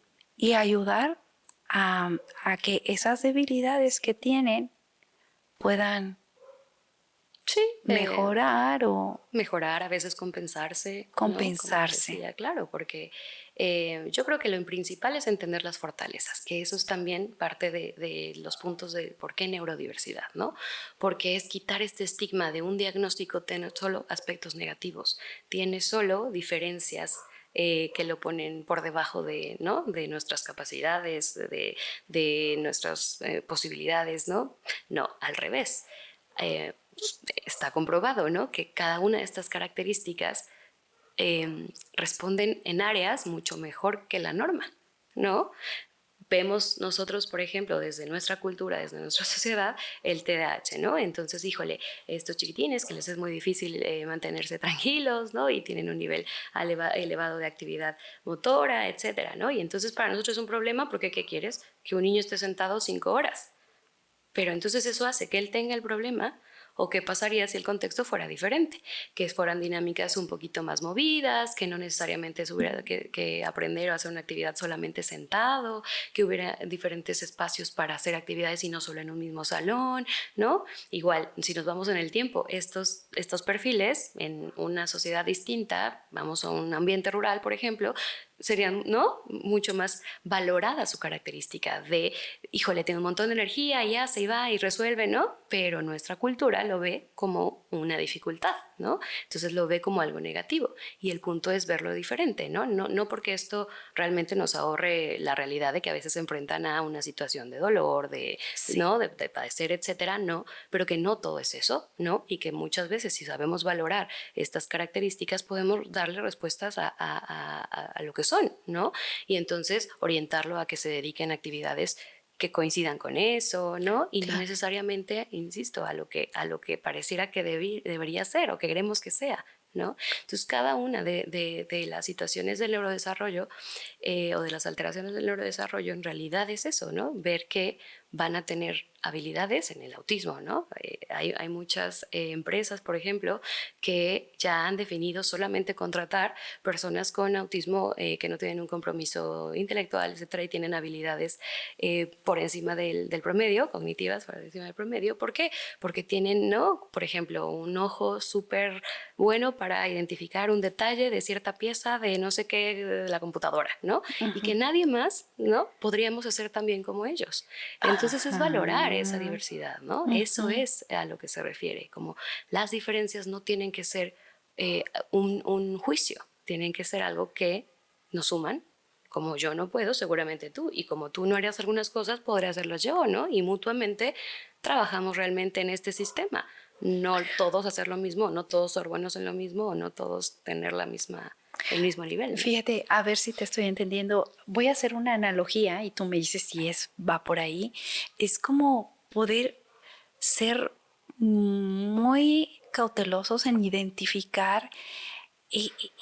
ayudar a que esas debilidades que tienen puedan mejorar o... Mejorar, a veces compensarse. Compensarse. ¿No? Decía, claro, porque yo creo que lo principal es entender las fortalezas, que eso es también parte de los puntos de por qué neurodiversidad, ¿no? Porque es quitar este estigma de un diagnóstico tiene solo aspectos negativos, tiene solo diferencias que lo ponen por debajo de, ¿no? De nuestras capacidades, de nuestras posibilidades, ¿no? No, al revés. Está comprobado, ¿no? Que cada una de estas características responden en áreas mucho mejor que la norma, ¿no? Vemos nosotros, por ejemplo, desde nuestra cultura, desde nuestra sociedad, el TDAH, ¿no? Entonces, híjole, estos chiquitines que les es muy difícil mantenerse tranquilos, ¿no? Y tienen un nivel elevado de actividad motora, etcétera, ¿no? Y entonces para nosotros es un problema porque, ¿qué quieres? Que un niño esté sentado 5 horas. Pero entonces eso hace que él tenga el problema ¿O qué pasaría si el contexto fuera diferente? Que fueran dinámicas un poquito más movidas, que no necesariamente se hubiera que aprender a hacer una actividad solamente sentado, que hubiera diferentes espacios para hacer actividades y no solo en un mismo salón, ¿no? Igual, si nos vamos en el tiempo, estos perfiles en una sociedad distinta, vamos a un ambiente rural, por ejemplo, serían, ¿no?, mucho más valorada su característica de, híjole, tiene un montón de energía y hace y va y resuelve, ¿no? Pero nuestra cultura lo ve como una dificultad, ¿no? Entonces lo ve como algo negativo y el punto es verlo diferente, ¿no? No porque esto realmente nos ahorre la realidad de que a veces se enfrentan a una situación de dolor, Sí. ¿no?, de padecer, etcétera, no, pero que no todo es eso, ¿no? Y que muchas veces si sabemos valorar estas características podemos darle respuestas a lo que son, ¿no? Y entonces orientarlo a que se dediquen a actividades que coincidan con eso, ¿no? Y no Claro. necesariamente, insisto, a lo que pareciera que debería ser o que queremos que sea, ¿no? Entonces, cada una de las situaciones del neurodesarrollo o de las alteraciones del neurodesarrollo en realidad es eso, ¿no? Ver que van a tener habilidades en el autismo, ¿no? Hay muchas empresas, por ejemplo, que ya han definido solamente contratar personas con autismo que no tienen un compromiso intelectual, etcétera, y tienen habilidades por encima del promedio, cognitivas por encima del promedio. ¿Por qué? Porque tienen, ¿no?, por ejemplo, un ojo súper bueno para identificar un detalle de cierta pieza de no sé qué de la computadora, ¿no? Y que Ujú. nadie más, ¿no?, podríamos hacer tan bien como ellos. Entonces es valorar esa Ajá. diversidad, ¿no? Eso Ujú. es a lo que se refiere, como las diferencias no tienen que ser un juicio, tienen que ser algo que nos suman. Como yo no puedo, seguramente tú, y como tú no harías algunas cosas, podré hacerlas yo, ¿no? Y mutuamente trabajamos realmente en este sistema. No todos hacer lo mismo, no todos ser buenos en lo mismo, o no todos tener el mismo nivel, ¿no? Fíjate, a ver si te estoy entendiendo. Voy a hacer una analogía y tú me dices si va por ahí. Es como poder ser muy cautelosos en identificar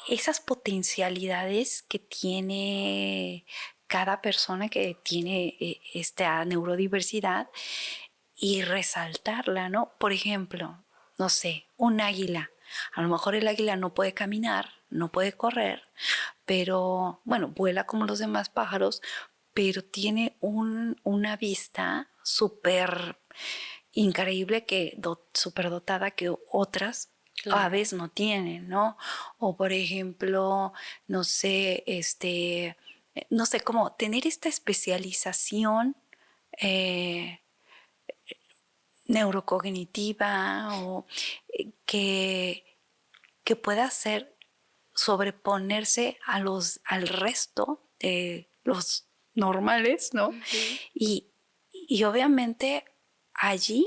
esas potencialidades que tiene cada persona que tiene esta neurodiversidad y resaltarla, ¿no? Por ejemplo, no sé, un águila. A lo mejor el águila no puede caminar, no puede correr, pero bueno, vuela como los demás pájaros, pero tiene una vista súper increíble, súper dotada, que otras Claro. aves no tienen, ¿no? O por ejemplo, no sé, cómo tener esta especialización eh, neurocognitiva o que, que pueda ser sobreponerse al resto de los normales, ¿no? Ujú. Y, y obviamente allí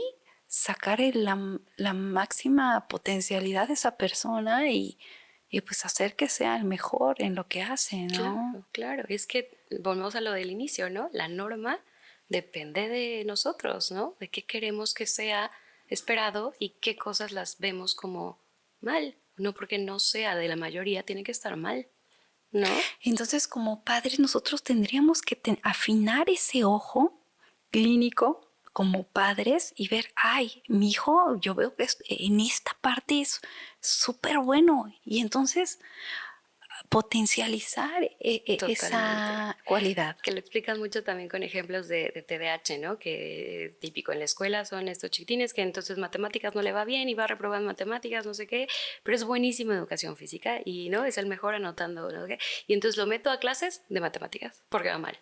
sacar la máxima potencialidad de esa persona y pues hacer que sea el mejor en lo que hace, ¿no? Claro, claro. Es que volvemos a lo del inicio, ¿no? La norma depende de nosotros, ¿no? De qué queremos que sea esperado y qué cosas las vemos como mal. No porque no sea de la mayoría, tiene que estar mal, ¿no? Entonces, como padres, nosotros tendríamos que afinar ese ojo clínico como padres y ver, ay, mi hijo, yo veo que en esta parte es súper bueno. Y entonces potencializar Totalmente. esa cualidad. Que lo explicas mucho también con ejemplos de TDAH, ¿no? Que típico en la escuela son estos chiquitines que entonces matemáticas no le va bien y va a reprobar matemáticas, no sé qué, pero es buenísimo en educación física y, ¿no?, es el mejor anotando, ¿no?, y entonces lo meto a clases de matemáticas porque va mal.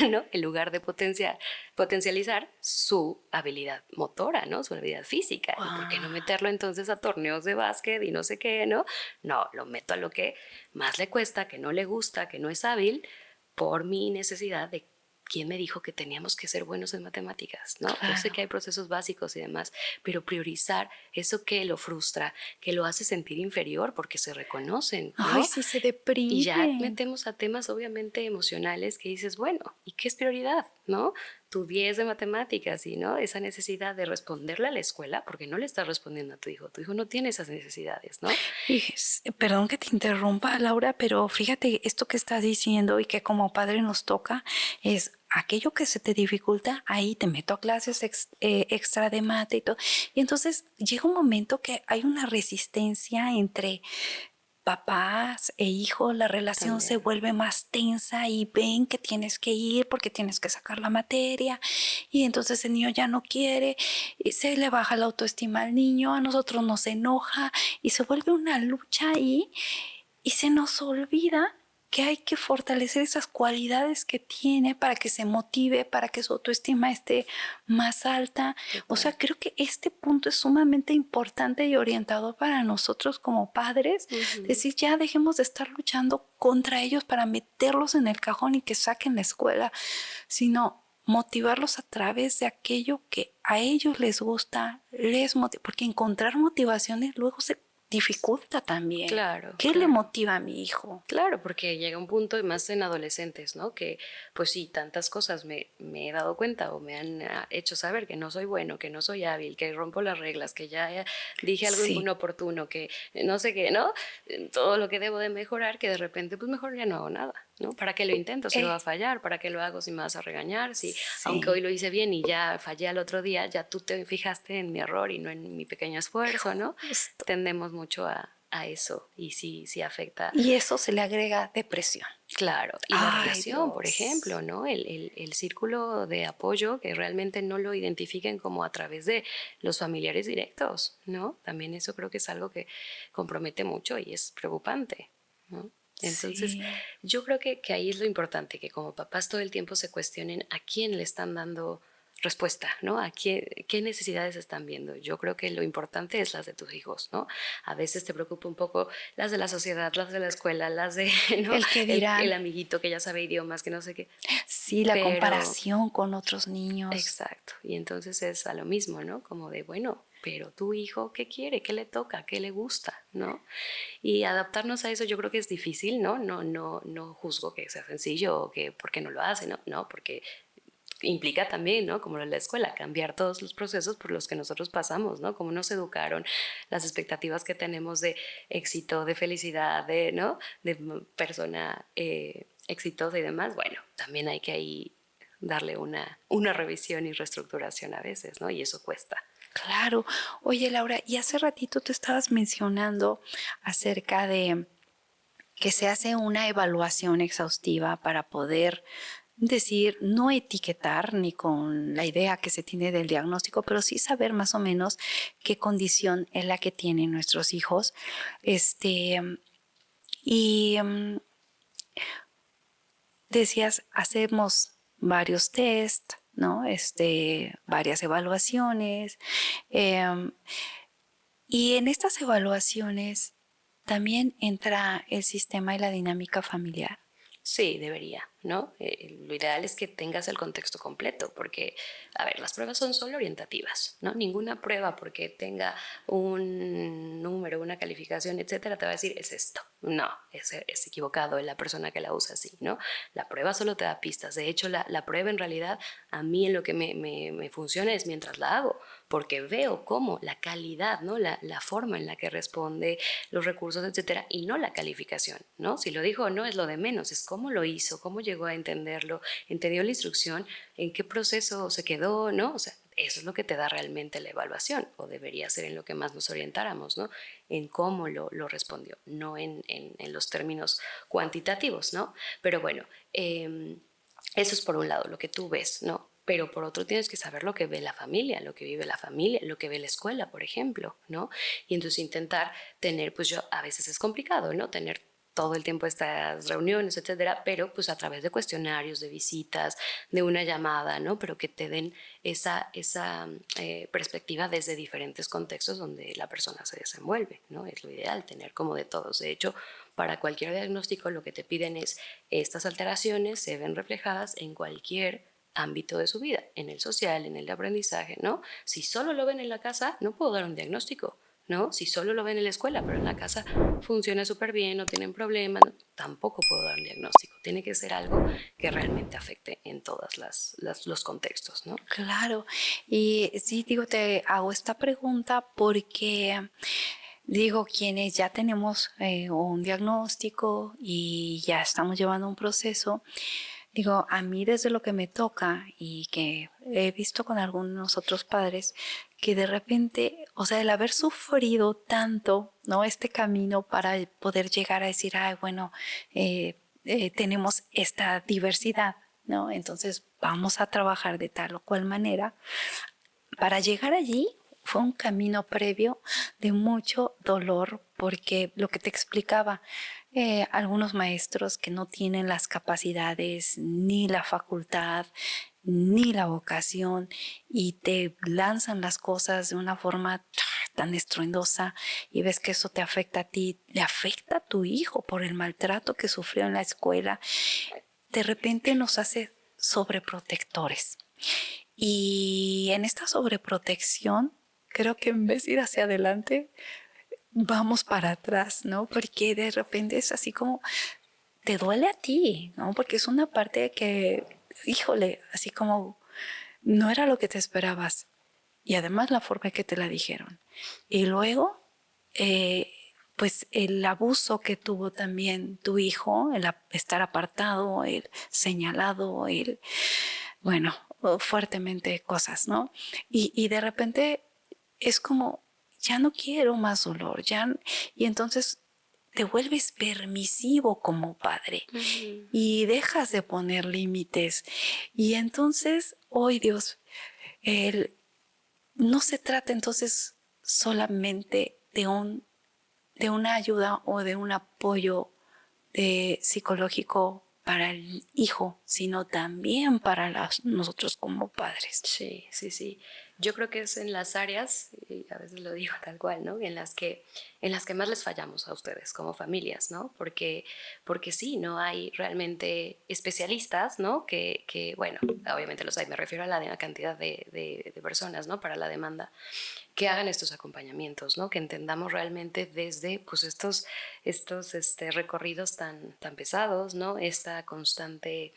¿No? En lugar de potencializar su habilidad motora, ¿no? Su habilidad física. ¿Y por qué no Wow. meterlo entonces a torneos de básquet y no sé qué, ¿no? No, lo meto a lo que más le cuesta, que no le gusta, que no es hábil, por mi necesidad de quién me dijo que teníamos que ser buenos en matemáticas, ¿no? Yo sé Claro. que hay procesos básicos y demás, pero priorizar eso que lo frustra, que lo hace sentir inferior porque se reconocen, Ay, ¿no? sí, se Y ya deprimen. metemos a temas obviamente emocionales que dices, bueno, ¿y qué es prioridad? ¿No? Tu 10 de matemáticas y, ¿no?, esa necesidad de responderle a la escuela porque no le estás respondiendo a tu hijo no tiene esas necesidades, ¿no? Perdón que te interrumpa, Laura, pero fíjate, esto que estás diciendo y que como padre nos toca es aquello que se te dificulta, ahí te meto a clases extra de mate y todo. Y entonces llega un momento que hay una resistencia entre papás e hijos, la relación se También. vuelve más tensa y ven que tienes que ir porque tienes que sacar la materia y entonces el niño ya no quiere y se le baja la autoestima al niño, a nosotros nos enoja y se vuelve una lucha ahí y se nos olvida que hay que fortalecer esas cualidades que tiene para que se motive, para que su autoestima esté más alta. O sea, Total. creo que este punto es sumamente importante y orientador para nosotros como padres. Ujú. Decir, ya dejemos de estar luchando contra ellos para meterlos en el cajón y que saquen la escuela, sino motivarlos a través de aquello que a ellos les gusta, porque encontrar motivaciones luego se dificulta también. Claro, ¿Qué le claro. motiva a mi hijo? Claro, porque llega un punto, y más en adolescentes, ¿no? Que, pues sí, tantas cosas me he dado cuenta o me han hecho saber que no soy bueno, que no soy hábil, que rompo las reglas, que ya dije algo Sí. inoportuno, que no sé qué, ¿no? Todo lo que debo de mejorar, que de repente, pues mejor ya no hago nada, ¿no? ¿Para qué lo intento si va a Eh, fallar? ¿Para qué lo hago si me vas a regañar? Si, aunque hoy sí, lo hice bien y ya fallé al otro día, ya tú te fijaste en mi error y no en mi pequeño esfuerzo, ¿no? justo. Tendemos mucho a eso y sí, sí afecta. Y eso se le agrega depresión. Claro, y la Ay, relación, por ejemplo, Dios. ¿no? El círculo de apoyo que realmente no lo identifiquen como a través de los familiares directos, ¿no? También eso creo que es algo que compromete mucho y es preocupante, ¿no? Entonces, Sí. yo creo que ahí es lo importante, que como papás todo el tiempo se cuestionen a quién le están dando respuesta, ¿no? ¿A qué necesidades están viendo? Yo creo que lo importante es las de tus hijos, ¿no? A veces te preocupa un poco las de la sociedad, las de la escuela, las de, ¿no? El que El dirán, amiguito que ya sabe idiomas, que no sé qué. sí, la Pero, comparación con otros niños. exacto. Y entonces es a lo mismo, ¿no? Como de, bueno, pero tu hijo, ¿qué quiere? ¿Qué le toca? ¿Qué le gusta? ¿No? Y adaptarnos a eso yo creo que es difícil, ¿no? No juzgo que sea sencillo o que porque no lo hace, ¿no? No, porque implica también, ¿no? Como en la escuela, cambiar todos los procesos por los que nosotros pasamos, ¿no? Cómo nos educaron, las expectativas que tenemos de éxito, de felicidad, de, ¿no? De persona exitosa y demás. Bueno, también hay que ahí darle una revisión y reestructuración a veces, ¿no? Y eso cuesta. Claro. Oye, Laura, y hace ratito te estabas mencionando acerca de que se hace una evaluación exhaustiva para poder decir, no etiquetar ni con la idea que se tiene del diagnóstico, pero sí saber más o menos qué condición es la que tienen nuestros hijos. Y decías, hacemos varios test, ¿no? Varias evaluaciones. em, y en estas evaluaciones también entra el sistema y la dinámica familiar. Sí, debería, ¿no? Lo ideal es que tengas el contexto completo, porque, a ver, las pruebas son solo orientativas, ¿no? Ninguna prueba porque tenga un número, una calificación, etcétera, te va a decir, es esto. No, es equivocado en la persona que la usa así, ¿no? La prueba solo te da pistas. De hecho, la prueba en realidad, a mí en lo que me funciona es mientras la hago, porque veo cómo la calidad, ¿no? La forma en la que responde, los recursos, etcétera, y no la calificación, ¿no? Si lo dijo o no es lo de menos, es cómo lo hizo, cómo llegó a entenderlo, entendió la instrucción, en qué proceso se quedó, ¿no? O sea, eso es lo que te da realmente la evaluación, o debería ser en lo que más nos orientáramos, ¿no? En cómo lo respondió, no en los términos cuantitativos, ¿no? Pero bueno, eso es por un lado, lo que tú ves, ¿no? Pero por otro tienes que saber lo que ve la familia, lo que vive la familia, lo que ve la escuela, por ejemplo, ¿no? Y entonces intentar tener, pues yo, a veces es complicado, ¿no? Tener todo el tiempo estas reuniones, etcétera, pero pues a través de cuestionarios, de visitas, de una llamada, ¿no? Pero que te den esa perspectiva desde diferentes contextos donde la persona se desenvuelve, ¿no? Es lo ideal, tener como de todos. De hecho, para cualquier diagnóstico lo que te piden es estas alteraciones se ven reflejadas en cualquier ámbito de su vida, en el social, en el de aprendizaje, ¿no? Si solo lo ven en la casa, no puedo dar un diagnóstico, ¿no? Si solo lo ven en la escuela, pero en la casa funciona súper bien, no tienen problemas, no, tampoco puedo dar un diagnóstico. Tiene que ser algo que realmente afecte en todos los contextos, ¿no? Claro. Y sí, digo, te hago esta pregunta porque digo, quienes ya tenemos un diagnóstico y ya estamos llevando un proceso, Digo, a mí desde lo que me toca y que he visto con algunos otros padres, que de repente, o sea, el haber sufrido tanto, ¿no? Este camino para poder llegar a decir, ay, bueno, tenemos esta diversidad, ¿no? Entonces vamos a trabajar de tal o cual manera. Para llegar allí fue un camino previo de mucho dolor, porque lo que te explicaba, algunos maestros que no tienen las capacidades ni la facultad ni la vocación y te lanzan las cosas de una forma tan estruendosa y ves que eso te afecta a ti, le afecta a tu hijo por el maltrato que sufrió en la escuela, de repente nos hace sobreprotectores. Y en esta sobreprotección, creo que en vez de ir hacia adelante, vamos para atrás, ¿no? Porque de repente es así como, te duele a ti, ¿no? Porque es una parte que, híjole, así como no era lo que te esperabas. Y además la forma en que te la dijeron. Y luego, pues el abuso que tuvo también tu hijo, el estar apartado, el señalado, el, bueno, fuertemente cosas, ¿no? Y de repente es como, ya no quiero más dolor, ya, y entonces te vuelves permisivo como padre y dejas de poner límites. Y entonces, hoy Dios, el, no se trata entonces solamente de una ayuda o de un apoyo psicológico para el hijo, sino también para nosotros como padres. Sí, sí, sí. Yo creo que es en las áreas, y a veces lo digo tal cual, ¿no? En las que más les fallamos a ustedes como familias, ¿no? Porque sí, no hay realmente especialistas, ¿no? Bueno, obviamente los hay, me refiero a la cantidad de personas, ¿no? Para la demanda, que hagan estos acompañamientos, ¿no? Que entendamos realmente desde pues estos recorridos tan pesados, ¿no? Esta constante,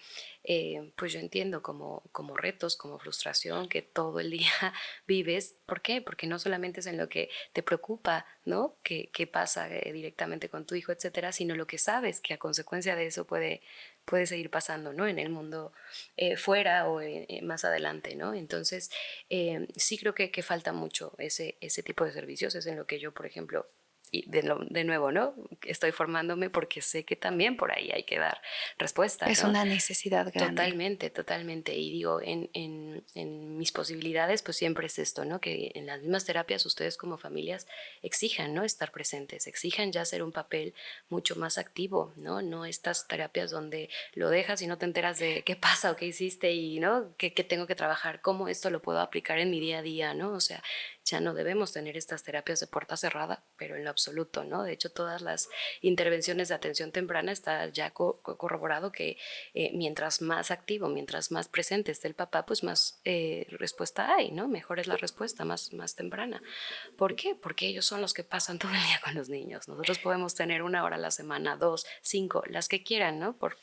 pues yo entiendo como retos, como frustración que todo el día vives. ¿Por qué? Porque no solamente es en lo que te preocupa, ¿no? Que pasa directamente con tu hijo, etcétera, sino lo que sabes que a consecuencia de eso puede seguir pasando, ¿no? En el mundo fuera o más adelante, ¿no? Entonces, sí creo que falta mucho ese tipo de servicios. Es en lo que yo, por ejemplo, y de nuevo, ¿no? Estoy formándome porque sé que también por ahí hay que dar respuesta, Es ¿no? una necesidad grande. Totalmente, totalmente. Y digo, en mis posibilidades, pues siempre es esto, ¿no? Que en las mismas terapias ustedes como familias exijan, ¿no? Estar presentes, exijan ya hacer un papel mucho más activo, ¿no? No estas terapias donde lo dejas y no te enteras de qué pasa o qué hiciste y, ¿no? ¿Qué tengo que trabajar? ¿Cómo esto lo puedo aplicar en mi día a día, ¿no? O sea, ya no debemos tener estas terapias de puerta cerrada, pero en lo absoluto, ¿no? De hecho, todas las intervenciones de atención temprana está ya corroborado que mientras más activo, mientras más presente esté el papá, pues más respuesta hay, ¿no? Mejor es la respuesta, más temprana. ¿Por qué? Porque ellos son los que pasan todo el día con los niños. Nosotros podemos tener 1 hora a la semana, 2, 5, las que quieran, ¿no? Por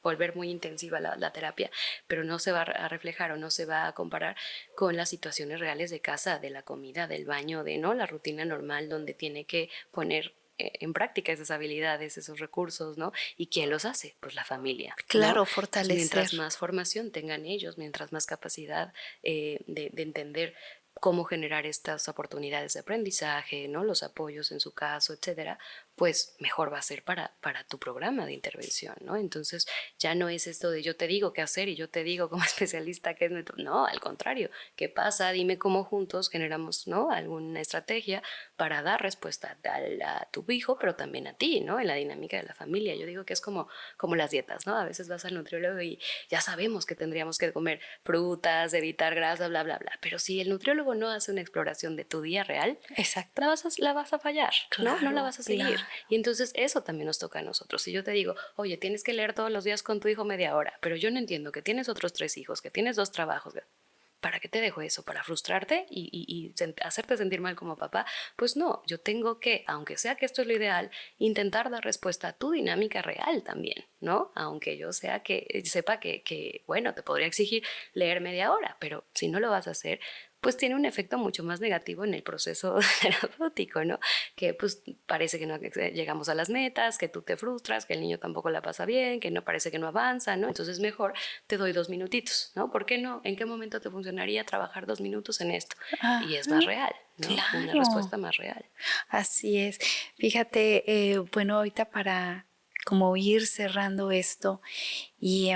volver muy intensiva la terapia, pero no se va a reflejar o no se va a comparar con las situaciones reales de casa, de la comida, del baño, de no la rutina normal donde tiene que poner en práctica esas habilidades, esos recursos, ¿no? ¿Y quién los hace? Pues la familia, ¿no? Claro, Entonces, mientras fortalecer. más formación tengan ellos, mientras más capacidad de entender cómo generar estas oportunidades de aprendizaje, ¿no? Los apoyos en su caso, etcétera, pues mejor va a ser para tu programa de intervención, ¿no? Entonces ya no es esto de yo te digo qué hacer y yo te digo como especialista qué es no, al contrario, ¿qué pasa? Dime cómo juntos generamos, ¿no? Alguna estrategia para dar respuesta a tu hijo, pero también a ti, ¿no? En la dinámica de la familia. Yo digo que es como las dietas, ¿no? A veces vas al nutriólogo y ya sabemos que tendríamos que comer frutas, evitar grasa, bla, bla, bla, pero si el nutriólogo no hace una exploración de tu día real, Exacto. la vas a fallar, ¿no? No la Claro, vas a seguir. claro. Y entonces eso también nos toca a nosotros. Si yo te digo, oye, tienes que leer todos los días con tu hijo media hora, pero yo no entiendo que tienes otros 3 hijos, que tienes 2 trabajos, ¿para qué te dejo eso? ¿Para frustrarte y hacerte sentir mal como papá? Pues no, yo tengo que, aunque sea que esto es lo ideal, intentar dar respuesta a tu dinámica real también, ¿no? Aunque yo sepa que, bueno, te podría exigir leer media hora, pero si no lo vas a hacer, pues tiene un efecto mucho más negativo en el proceso terapéutico, ¿no? Que pues parece que no llegamos a las metas, que tú te frustras, que el niño tampoco la pasa bien, que no parece que no avanza, ¿no? Entonces mejor te doy 2 minutitos, ¿no? ¿Por qué no? ¿En qué momento te funcionaría trabajar 2 minutos en esto? Y es más Ajá, real, ¿no? Una claro. respuesta más real. Así es. Fíjate, bueno, ahorita para como ir cerrando esto y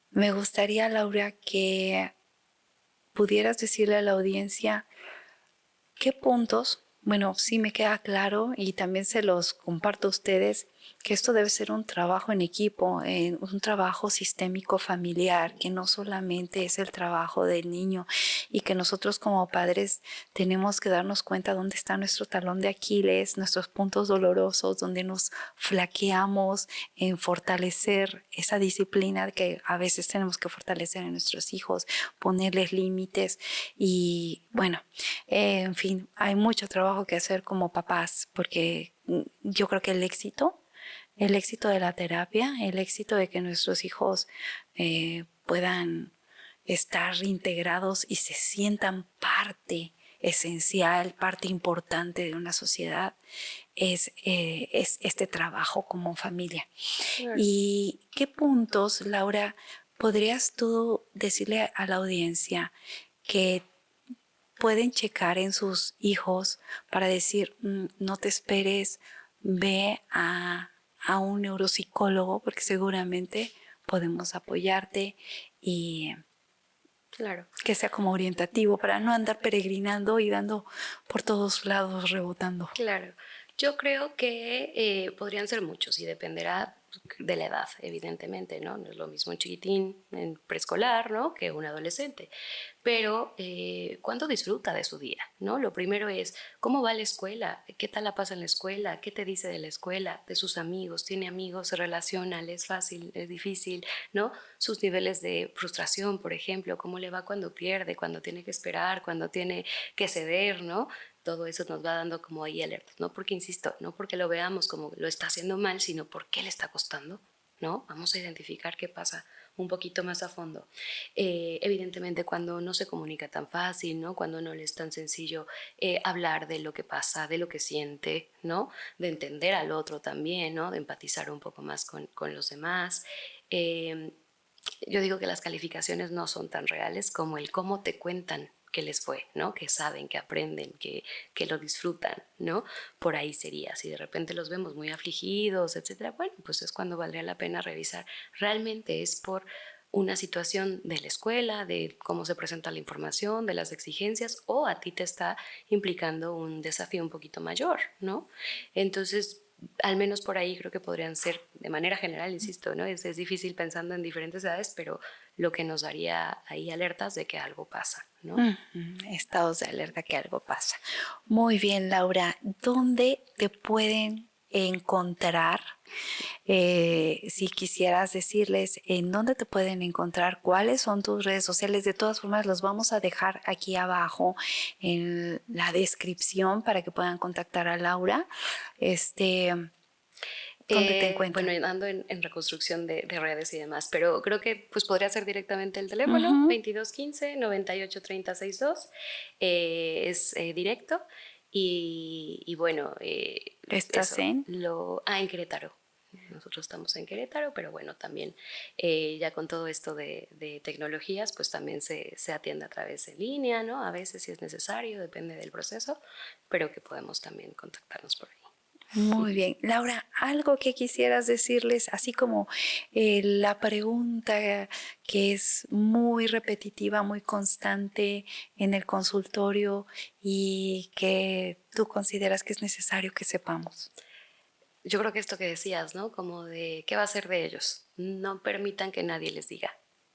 me gustaría, Laura, que pudieras decirle a la audiencia qué puntos, bueno, sí me queda claro y también se los comparto a ustedes, que esto debe ser un trabajo en equipo, un trabajo sistémico familiar, que no solamente es el trabajo del niño y que nosotros como padres tenemos que darnos cuenta dónde está nuestro talón de Aquiles, nuestros puntos dolorosos, donde nos flaqueamos en fortalecer esa disciplina que a veces tenemos que fortalecer en nuestros hijos, ponerles límites y bueno, en fin, hay mucho trabajo que hacer como papás porque yo creo que el éxito de la terapia, el éxito de que nuestros hijos puedan estar integrados y se sientan parte esencial, parte importante de una sociedad, es este trabajo como familia. Claro. ¿Y qué puntos, Laura, podrías tú decirle a la audiencia que pueden checar en sus hijos para decir, no te esperes, ve a un neuropsicólogo porque seguramente podemos apoyarte y Claro. que sea como orientativo para no andar peregrinando y dando por todos lados, rebotando? Claro, yo creo que podrían ser muchos y dependerá de la edad, evidentemente, ¿no? No es lo mismo un chiquitín en preescolar, ¿no? Que un adolescente. Pero, ¿cuánto disfruta de su día, no? Lo primero es, ¿cómo va la escuela? ¿Qué tal la pasa en la escuela? ¿Qué te dice de la escuela? ¿De sus amigos? ¿Tiene amigos? ¿Se relaciona? ¿Le es fácil? ¿Es difícil? ¿No? Sus niveles de frustración, por ejemplo, ¿cómo le va cuando pierde, cuando tiene que esperar, cuando tiene que ceder, ¿no? Todo eso nos va dando como ahí alertas, no porque, insisto, no porque lo veamos como lo está haciendo mal, sino por qué le está costando, ¿no? Vamos a identificar qué pasa un poquito más a fondo. Evidentemente, cuando no se comunica tan fácil, ¿no? Cuando no le es tan sencillo hablar de lo que pasa, de lo que siente, ¿no? De entender al otro también, ¿no? De empatizar un poco más con los demás. Eh, yo digo que las calificaciones no son tan reales como el cómo te cuentan que les fue, ¿no? Que saben, que aprenden, que lo disfrutan, ¿no? Por ahí sería. Si de repente los vemos muy afligidos, etcétera, bueno, pues es cuando valdría la pena revisar. Realmente es por una situación de la escuela, de cómo se presenta la información, de las exigencias, o a ti te está implicando un desafío un poquito mayor, ¿no? Entonces, al menos por ahí creo que podrían ser, de manera general, insisto, ¿no? Es difícil pensando en diferentes edades, pero lo que nos daría ahí alertas de que algo pasa, ¿no? Estados de alerta que algo pasa. Muy bien, Laura. ¿Dónde te pueden encontrar? Si quisieras decirles en dónde te pueden encontrar, cuáles son tus redes sociales, de todas formas los vamos a dejar aquí abajo en la descripción para que puedan contactar a Laura. ¿Dónde te Bueno, encuentran? ando en reconstrucción de redes y demás, pero creo que pues podría ser directamente el teléfono Ujú. 2215 98 30 62, es directo y bueno, ¿Estás eso, en? en Querétaro. Nosotros estamos en Querétaro, pero bueno, también ya con todo esto de tecnologías, pues también se atiende a través de línea, ¿no? A veces si es necesario, depende del proceso, pero que podemos también contactarnos por ahí. Muy bien. Laura, algo que quisieras decirles, así como la pregunta que es muy repetitiva, muy constante en el consultorio y que tú consideras que es necesario que sepamos. Yo creo que esto que decías, ¿no? Como de, ¿qué va a ser de ellos? No permitan que nadie les diga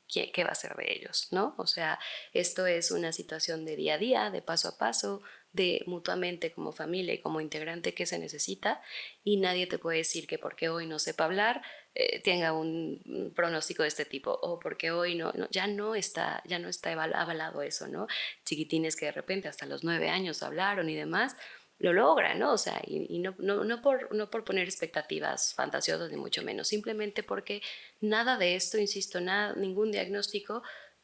qué va a ser de ellos, ¿no? O sea, esto es una situación de día a día, de paso a paso, de mutuamente como familia y como integrante que se necesita y nadie te puede decir que porque hoy no sepa hablar tenga un pronóstico de este tipo o porque hoy ya no está avalado eso, ¿no? Chiquitines que de repente hasta los 9 años hablaron y demás, lo logra, ¿no? O sea, y no por poner expectativas fantasiosas ni mucho menos, simplemente porque nada de esto, insisto, ningún diagnóstico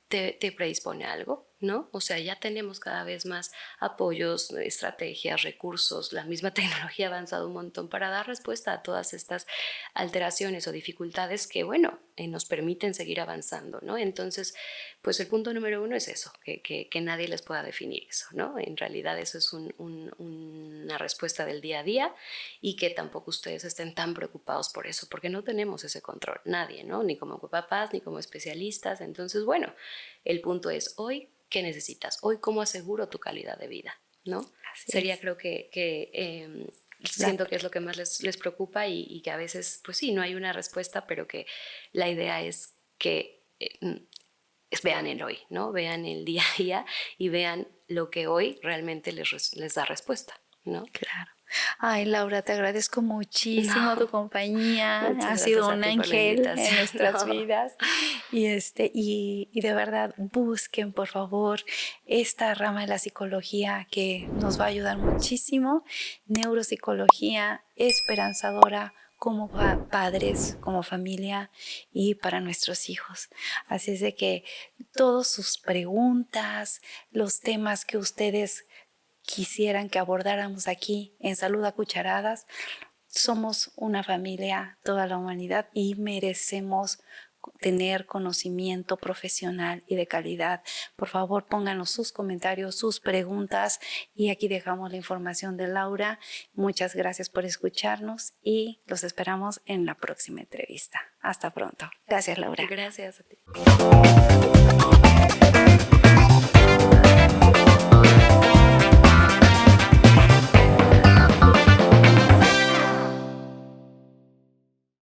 te predispone a algo, ¿no? O sea, ya tenemos cada vez más apoyos, estrategias, recursos, la misma tecnología ha avanzado un montón para dar respuesta a todas estas alteraciones o dificultades que, bueno, nos permiten seguir avanzando, ¿no? Entonces, pues el punto número uno es eso, que nadie les pueda definir eso, ¿no? En realidad eso es una respuesta del día a día y que tampoco ustedes estén tan preocupados por eso, porque no tenemos ese control, nadie, ¿no? Ni como papás, ni como especialistas. Entonces, bueno, el punto es hoy, ¿qué necesitas? Hoy, ¿cómo aseguro tu calidad de vida? ¿No? Así Sería, es. creo que siento que es lo que más les preocupa y que a veces, pues sí, no hay una respuesta, pero que la idea es que vean el hoy, ¿no? Vean el día a día y vean lo que hoy realmente les da respuesta, ¿no? Claro. Ay, Laura, te agradezco muchísimo tu No, compañía. muchas Has sido gracias a un ti por la ángel en invitación. nuestras No. vidas. Y de verdad, busquen, por favor, esta rama de la psicología que nos va a ayudar muchísimo. Neuropsicología esperanzadora como padres, como familia y para nuestros hijos. Así es de que todas sus preguntas, los temas que ustedes quisieran que abordáramos aquí en Salud a Cucharadas. Somos una familia, toda la humanidad, y merecemos tener conocimiento profesional y de calidad. Por favor, pónganos sus comentarios, sus preguntas y aquí dejamos la información de Laura. Muchas gracias por escucharnos y los esperamos en la próxima entrevista. Hasta pronto. Gracias, Laura. Gracias a ti.